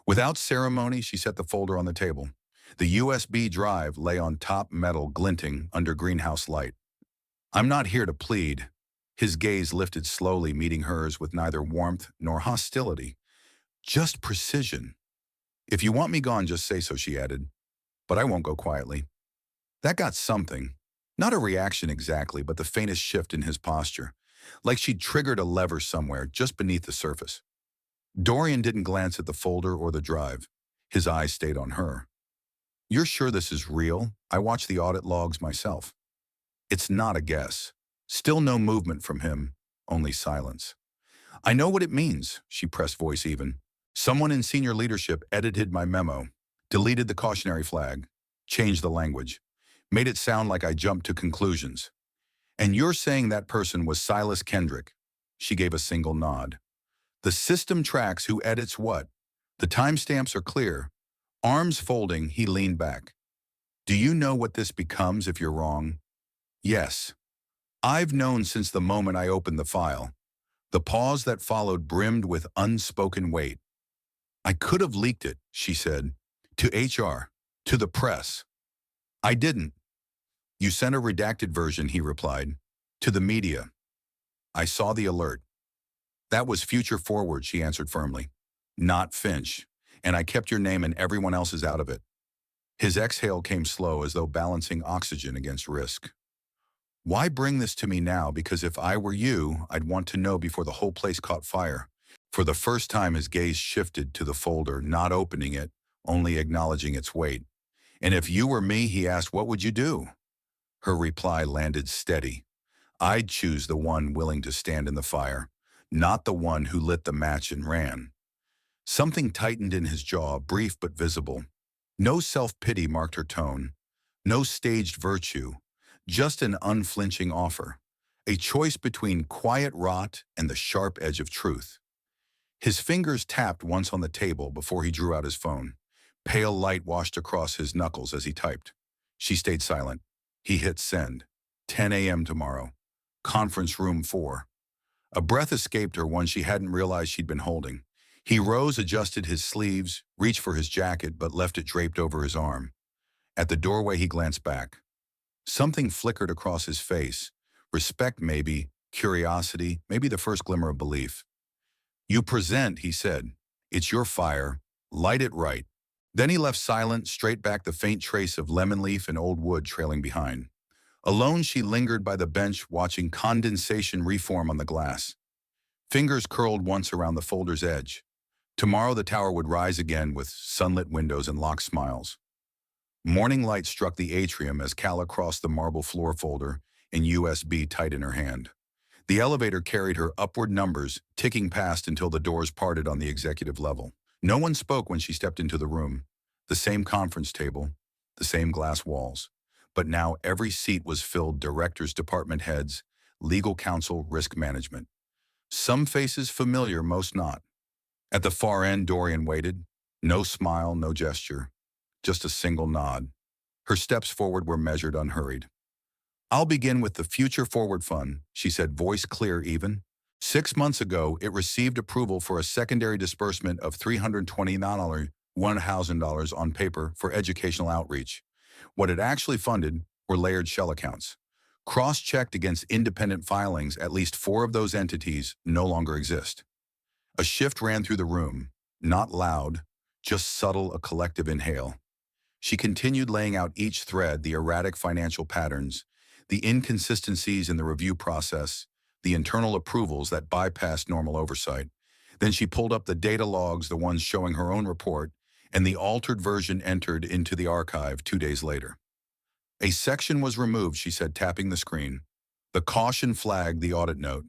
Without ceremony, she set the folder on the table. The USB drive lay on top, metal glinting under greenhouse light. I'm not here to plead. His gaze lifted slowly, meeting hers with neither warmth nor hostility, just precision. "If you want me gone, just say so," she added. "But I won't go quietly." That got something. Not a reaction exactly, but the faintest shift in his posture, like she'd triggered a lever somewhere just beneath the surface. Dorian didn't glance at the folder or the drive. His eyes stayed on her. "You're sure this is real? I watched the audit logs myself." It's not a guess. Still no movement from him, only silence. "I know what it means," she pressed voice even. "Someone in senior leadership edited my memo, deleted the cautionary flag, changed the language, made it sound like I jumped to conclusions. And you're saying that person was Silas Kendrick?" She gave a single nod. "The system tracks who edits what. The timestamps are clear." Arms folding, he leaned back. "Do you know what this becomes if you're wrong?" "Yes. I've known since the moment I opened the file." The pause that followed brimmed with unspoken weight. "I could have leaked it," she said. "To HR. To the press." "I didn't." "You sent a redacted version," he replied. "To the media." "I saw the alert." "That was Future Forward," she answered firmly. "Not Finch. And I kept your name and everyone else's out of it." His exhale came slow, as though balancing oxygen against risk. "Why bring this to me now? Because if I were you, I'd want to know before the whole place caught fire." For the first time, his gaze shifted to the folder, not opening it, only acknowledging its weight. "And if you were me," he asked, "what would you do?" Her reply landed steady. "I'd choose the one willing to stand in the fire, not the one who lit the match and ran." Something tightened in his jaw, brief but visible. No self-pity marked her tone. No staged virtue. Just an unflinching offer. A choice between quiet rot and the sharp edge of truth. His fingers tapped once on the table before he drew out his phone. Pale light washed across his knuckles as he typed. She stayed silent. He hit send. 10 a.m. tomorrow. Conference room 4. A breath escaped her, one she hadn't realized she'd been holding. He rose, adjusted his sleeves, reached for his jacket, but left it draped over his arm. At the doorway, he glanced back. Something flickered across his face. Respect, maybe. Curiosity, maybe the first glimmer of belief. "You present," he said. "It's your fire. Light it right." Then he left silent, straight back, the faint trace of lemon leaf and old wood trailing behind. Alone, she lingered by the bench, watching condensation reform on the glass. Fingers curled once around the folder's edge. Tomorrow the tower would rise again with sunlit windows and locked smiles. Morning light struck the atrium as Calla crossed the marble floor, folder and USB tight in her hand. The elevator carried her upward, numbers ticking past until the doors parted on the executive level. No one spoke when she stepped into the room. The same conference table, the same glass walls. But now every seat was filled: directors, department heads, legal counsel, risk management. Some faces familiar, most not. At the far end, Dorian waited. No smile, no gesture. Just a single nod. Her steps forward were measured, unhurried. "I'll begin with the Future Forward Fund," she said, voice clear even. 6 months ago, it received approval for a secondary disbursement of $320, $1,000 on paper, for educational outreach. What it actually funded were layered shell accounts. Cross-checked against independent filings, at least 4 of those entities no longer exist. A shift ran through the room, not loud, just subtle, a collective inhale. She continued, laying out each thread: the erratic financial patterns, the inconsistencies in the review process, the internal approvals that bypassed normal oversight. Then she pulled up the data logs, the ones showing her own report, and the altered version entered into the archive 2 days later. A section was removed, she said, tapping the screen. The caution flagged, the audit note.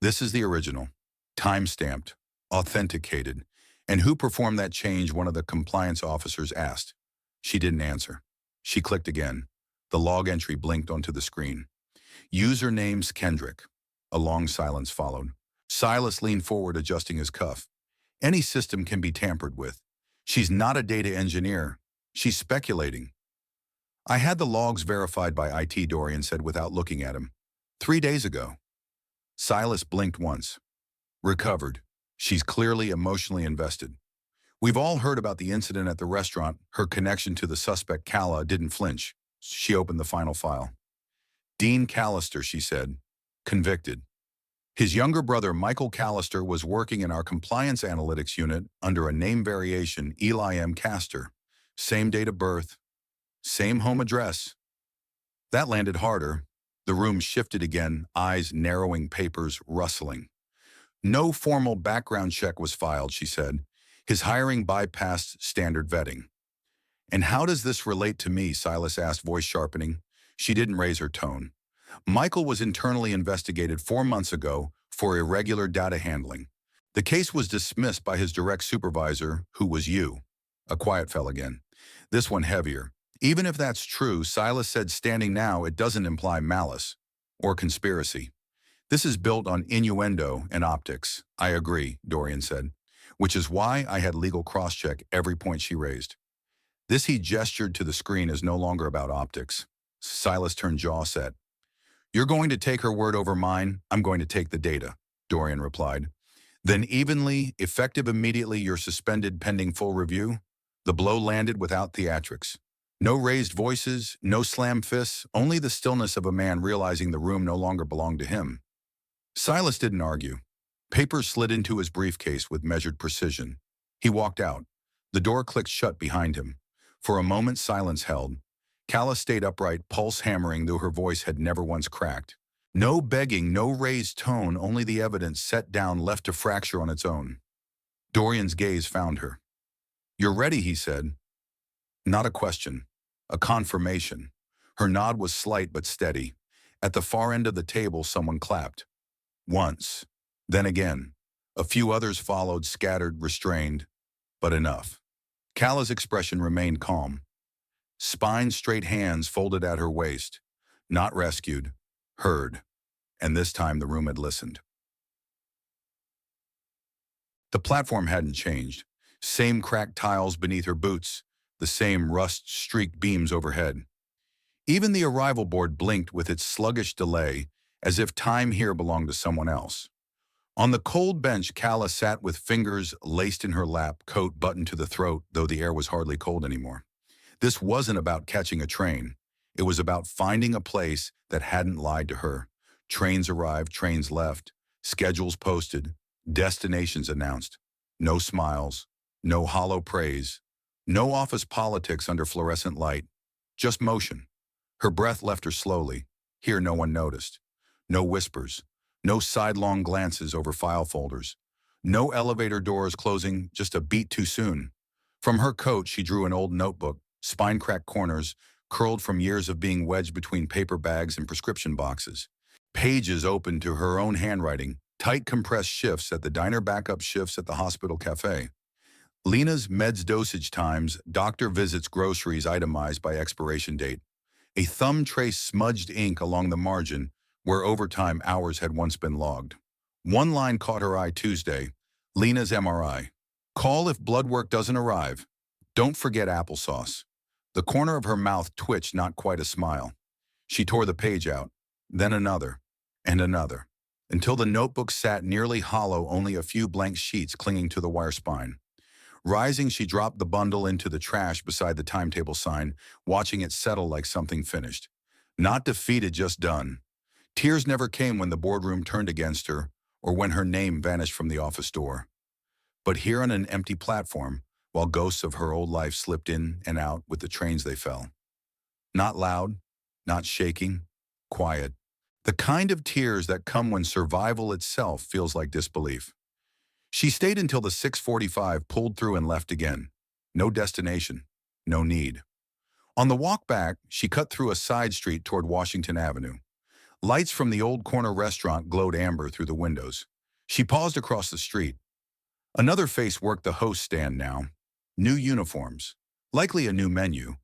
"This is the original. Time-stamped. Authenticated." "And who performed that change?" one of the compliance officers asked. She didn't answer. She clicked again. The log entry blinked onto the screen. "Username's Kendrick." A long silence followed. Silas leaned forward, adjusting his cuff. "Any system can be tampered with. She's not a data engineer. She's speculating." "I had the logs verified by IT," Dorian said without looking at him. 3 days ago." Silas blinked once. "Recovered. She's clearly emotionally invested. We've all heard about the incident at the restaurant. Her connection to the suspect, Calla, didn't flinch." She opened the final file. "Dean Callister," she said. "Convicted. His younger brother, Michael Callister, was working in our compliance analytics unit under a name variation, Eli M. Castor. Same date of birth, same home address. That landed harder. The room shifted again, eyes narrowing, papers rustling. No formal background check was filed, she said. His hiring bypassed standard vetting. And how does this relate to me? Silas asked, voice sharpening. She didn't raise her tone. Michael was internally investigated 4 months ago for irregular data handling. The case was dismissed by his direct supervisor, who was you. A quiet fell again. This one heavier. Even if that's true, Silas said, standing now, it doesn't imply malice or conspiracy. This is built on innuendo and optics. I agree, Dorian said, which is why I had legal cross-check every point she raised. This, he gestured to the screen, is no longer about optics. Silas turned jaw set. You're going to take her word over mine. I'm going to take the data, Dorian replied. Then evenly, effective immediately, you're suspended pending full review. The blow landed without theatrics. No raised voices, no slam fists, only the stillness of a man realizing the room no longer belonged to him. Silas didn't argue. Papers slid into his briefcase with measured precision. He walked out. The door clicked shut behind him. For a moment, silence held. Calla stayed upright, pulse hammering, though her voice had never once cracked. No begging, no raised tone, only the evidence set down, left to fracture on its own. Dorian's gaze found her. You're ready, he said. Not a question, a confirmation. Her nod was slight but steady. At the far end of the table, someone clapped. Once, then again. A few others followed, scattered, restrained, but enough. Calla's expression remained calm. Spine straight, hands folded at her waist. Not rescued, heard. And this time the room had listened. The platform hadn't changed. Same cracked tiles beneath her boots, the same rust-streaked beams overhead. Even the arrival board blinked with its sluggish delay, as if time here belonged to someone else. On the cold bench, Calla sat with fingers laced in her lap, coat buttoned to the throat, though the air was hardly cold anymore. This wasn't about catching a train. It was about finding a place that hadn't lied to her. Trains arrived, trains left, schedules posted, destinations announced. No smiles, no hollow praise, no office politics under fluorescent light, just motion. Her breath left her slowly. Here no one noticed. No whispers, no sidelong glances over file folders, no elevator doors closing just a beat too soon. From her coat, she drew an old notebook, spine-cracked corners, curled from years of being wedged between paper bags and prescription boxes. Pages open to her own handwriting, tight compressed shifts at the diner, backup shifts at the hospital cafe. Lena's meds dosage times, doctor visits, groceries itemized by expiration date. A thumb traced smudged ink along the margin where overtime hours had once been logged. One line caught her eye: Tuesday, Lena's MRI. Call if blood work doesn't arrive. Don't forget applesauce. The corner of her mouth twitched, not quite a smile. She tore the page out, then another, and another, until the notebook sat nearly hollow, only a few blank sheets clinging to the wire spine. Rising, she dropped the bundle into the trash beside the timetable sign, watching it settle like something finished. Not defeated, just done. Tears never came when the boardroom turned against her or when her name vanished from the office door. But here on an empty platform, while ghosts of her old life slipped in and out with the trains they fell. Not loud, not shaking, quiet. The kind of tears that come when survival itself feels like disbelief. She stayed until the 6:45 pulled through and left again. No destination, no need. On the walk back, she cut through a side street toward Washington Avenue. Lights from the old corner restaurant glowed amber through the windows. She paused across the street. Another face worked the host stand now. New uniforms, likely a new menu,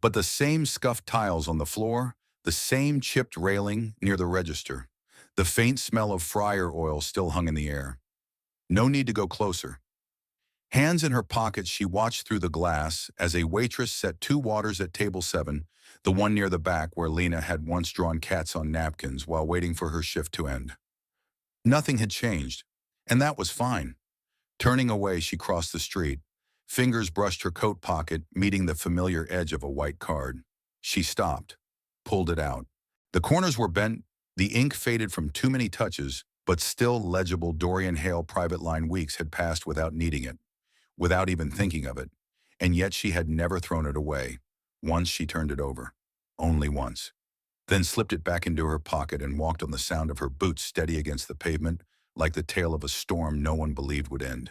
but the same scuffed tiles on the floor, the same chipped railing near the register. The faint smell of fryer oil still hung in the air. No need to go closer. Hands in her pockets, she watched through the glass as a waitress set 2 waters at table 7, the one near the back where Lena had once drawn cats on napkins while waiting for her shift to end. Nothing had changed, and that was fine. Turning away, she crossed the street. Fingers brushed her coat pocket, meeting the familiar edge of a white card. She stopped, pulled it out. The corners were bent, the ink faded from too many touches, But still legible Dorian Hale private line weeks had passed without needing it, without even thinking of it, and yet she had never thrown it away. Once she turned it over. Only once. Then slipped it back into her pocket and walked on the sound of her boots steady against the pavement, like the tail of a storm no one believed would end.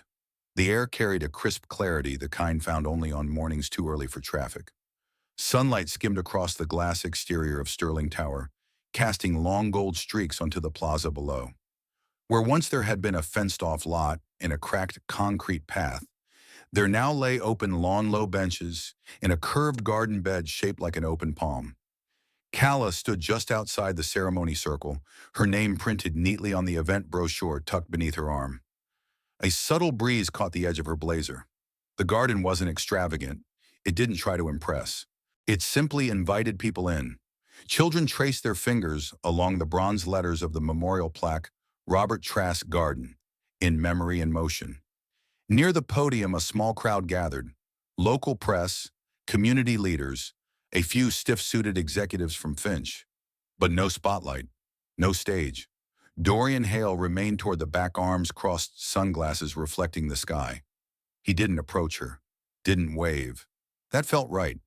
The air carried a crisp clarity, the kind found only on mornings too early for traffic. Sunlight skimmed across the glass exterior of Sterling Tower, casting long gold streaks onto the plaza below. Where once there had been a fenced-off lot and a cracked concrete path, there now lay open lawn-low benches and a curved garden bed shaped like an open palm. Calla stood just outside the ceremony circle, her name printed neatly on the event brochure tucked beneath her arm. A subtle breeze caught the edge of her blazer. The garden wasn't extravagant. It didn't try to impress. It simply invited people in. Children traced their fingers along the bronze letters of the memorial plaque, Robert Trask Garden, in memory and motion. Near the podium, a small crowd gathered. Local press, community leaders, a few stiff-suited executives from Finch. But no spotlight, no stage. Dorian Hale remained toward the back, arms crossed, sunglasses reflecting the sky. He didn't approach her, didn't wave. That felt right.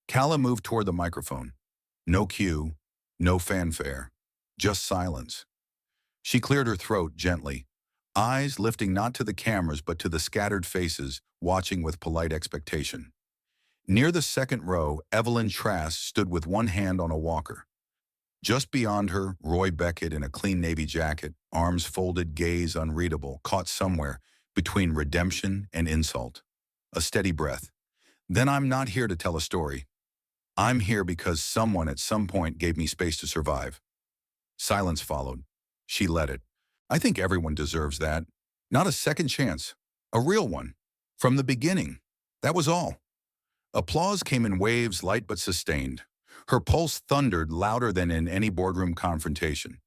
Calla moved toward the microphone. No cue, no fanfare, just silence. She cleared her throat gently, eyes lifting not to the cameras but to the scattered faces, watching with polite expectation. Near the second row, Evelyn Trask stood with one hand on a walker. Just beyond her, Roy Beckett in a clean navy jacket, arms folded, gaze unreadable, caught somewhere between redemption and insult. A steady breath. Then I'm not here to tell a story. I'm here because someone at some point gave me space to survive. Silence followed. She let it. I think everyone deserves that. Not a second chance. A real one. From the beginning. That was all. Applause came in waves, light but sustained. Her pulse thundered louder than in any boardroom confrontation.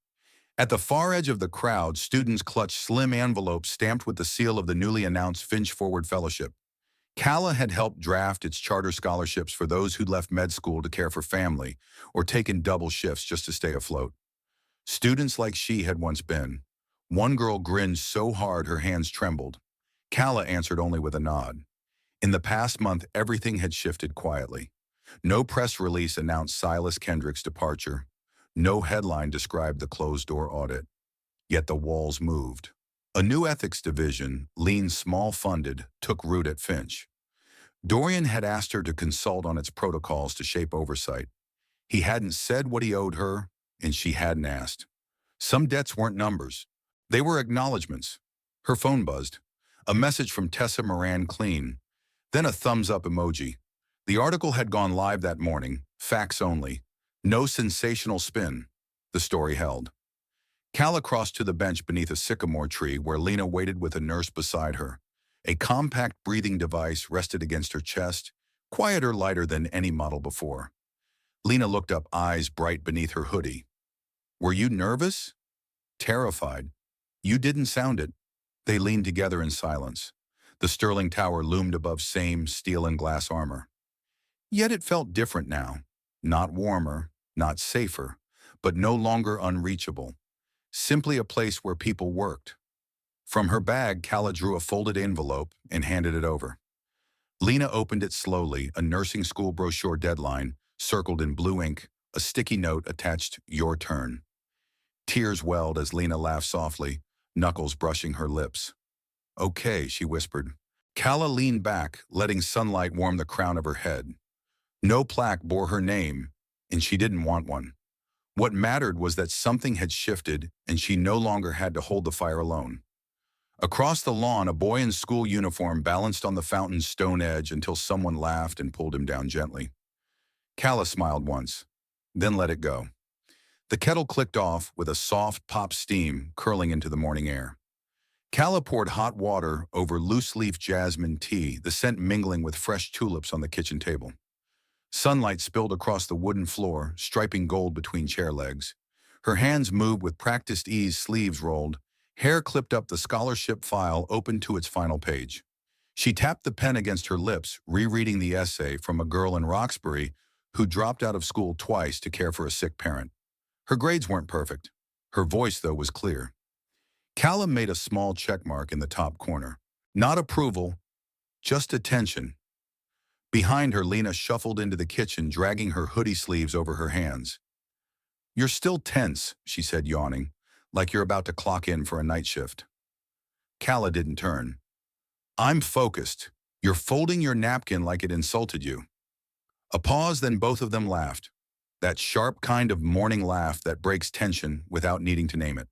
At the far edge of the crowd, students clutched slim envelopes stamped with the seal of the newly announced Finch Forward Fellowship. Calla had helped draft its charter scholarships for those who'd left med school to care for family or taken double shifts just to stay afloat. Students like she had once been. One girl grinned so hard her hands trembled. Calla answered only with a nod. In the past month, everything had shifted quietly. No press release announced Silas Kendrick's departure. No headline described the closed-door audit. Yet the walls moved. A new ethics division, lean, small-funded, took root at Finch. Dorian had asked her to consult on its protocols to shape oversight. He hadn't said what he owed her, and she hadn't asked. Some debts weren't numbers. They were acknowledgments. Her phone buzzed. A message from Tessa Moran Clean. Then a thumbs-up emoji. The article had gone live that morning, facts only. No sensational spin. The story held. Calla crossed to the bench beneath a sycamore tree where Lena waited with a nurse beside her. A compact breathing device rested against her chest, quieter, lighter than any model before. Lena looked up, eyes bright beneath her hoodie. Were you nervous? Terrified. You didn't sound it. They leaned together in silence. The Sterling Tower loomed above same steel and glass armor. Yet it felt different now. Not warmer, not safer, but no longer unreachable. Simply a place where people worked. From her bag, Calla drew a folded envelope and handed it over. Lena opened it slowly, a nursing school brochure deadline, circled in blue ink, a sticky note attached, "Your turn." Tears welled as Lena laughed softly, knuckles brushing her lips. "Okay," she whispered. Calla leaned back, letting sunlight warm the crown of her head. No plaque bore her name, and she didn't want one. What mattered was that something had shifted, and she no longer had to hold the fire alone. Across the lawn, a boy in school uniform balanced on the fountain's stone edge until someone laughed and pulled him down gently. Calla smiled once, then let it go. The kettle clicked off with a soft pop steam curling into the morning air. Calla poured hot water over loose-leaf jasmine tea, the scent mingling with fresh tulips on the kitchen table. Sunlight spilled across the wooden floor, striping gold between chair legs. Her hands moved with practiced ease, sleeves rolled, hair clipped up, the scholarship file open to its final page. She tapped the pen against her lips, rereading the essay from a girl in Roxbury who dropped out of school twice to care for a sick parent. Her grades weren't perfect. Her voice, though, was clear. Calla made a small check mark in the top corner. Not approval, just attention. Behind her, Lena shuffled into the kitchen, dragging her hoodie sleeves over her hands. "You're still tense," she said, yawning, "like you're about to clock in for a night shift." Calla didn't turn. "I'm focused. You're folding your napkin like it insulted you." A pause, then both of them laughed. That sharp kind of morning laugh that breaks tension without needing to name it.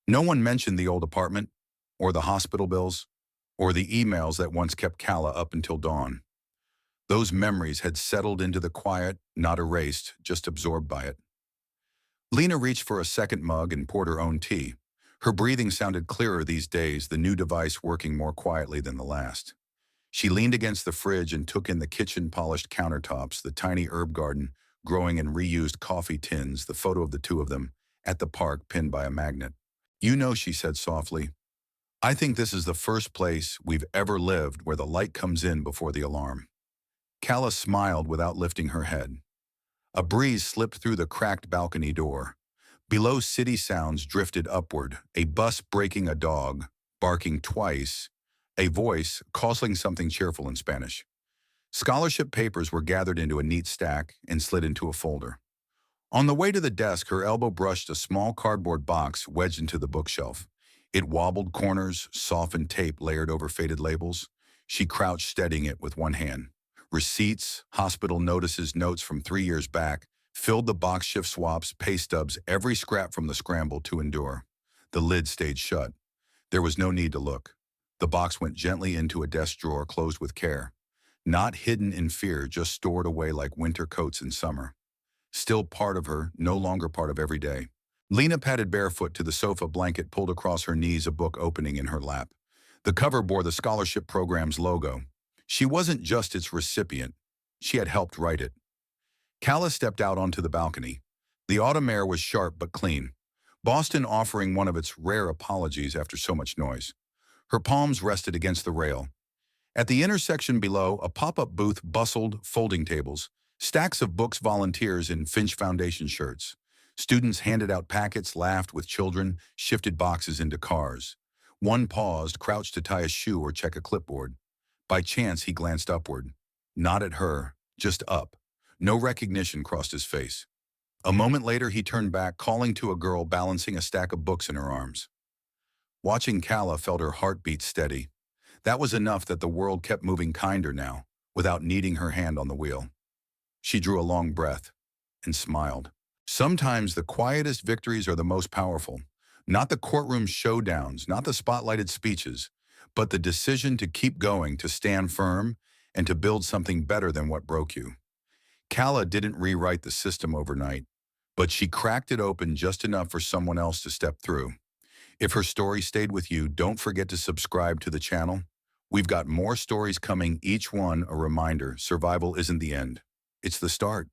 No one mentioned the old apartment, or the hospital bills, or the emails that once kept Calla up until dawn. Those memories had settled into the quiet, not erased, just absorbed by it. Lena reached for a second mug and poured her own tea. Her breathing sounded clearer these days, the new device working more quietly than the last. She leaned against the fridge and took in the kitchen-polished countertops, the tiny herb garden growing in reused coffee tins, the photo of the two of them at the park pinned by a magnet. "You know," she said softly, "I think this is the first place we've ever lived where the light comes in before the alarm." Calla smiled without lifting her head. A breeze slipped through the cracked balcony door. Below, city sounds drifted upward, a bus breaking a dog, barking twice, a voice calling something cheerful in Spanish. Scholarship papers were gathered into a neat stack and slid into a folder. On the way to the desk, her elbow brushed a small cardboard box wedged into the bookshelf. It wobbled corners, softened tape layered over faded labels. She crouched, steadying it with one hand. Receipts, hospital notices, notes from 3 years back filled the box, shift swaps, pay stubs, every scrap from the scramble to endure. The lid stayed shut. There was no need to look. The box went gently into a desk drawer, closed with care. Not hidden in fear, just stored away like winter coats in summer. Still part of her, no longer part of every day. Lena padded barefoot to the sofa, blanket pulled across her knees, a book opening in her lap. The cover bore the scholarship program's logo. She wasn't just its recipient. She had helped write it. Calla stepped out onto the balcony. The autumn air was sharp but clean. Boston offering one of its rare apologies after so much noise. Her palms rested against the rail. At the intersection below, a pop-up booth bustled, folding tables, stacks of books, volunteers in Finch Foundation shirts. Students handed out packets, laughed with children, shifted boxes into cars. One paused, crouched to tie a shoe or check a clipboard. By chance, he glanced upward. Not at her, just up. No recognition crossed his face. A moment later, he turned back, calling to a girl balancing a stack of books in her arms. Watching, Calla felt her heart beat steady. That was enough that the world kept moving kinder now, without needing her hand on the wheel. She drew a long breath and smiled. Sometimes the quietest victories are the most powerful. Not the courtroom showdowns, not the spotlighted speeches, but the decision to keep going, to stand firm, and to build something better than what broke you. Calla didn't rewrite the system overnight, but she cracked it open just enough for someone else to step through. If her story stayed with you, don't forget to subscribe to the channel. We've got more stories coming, each one a reminder survival isn't the end. It's the start.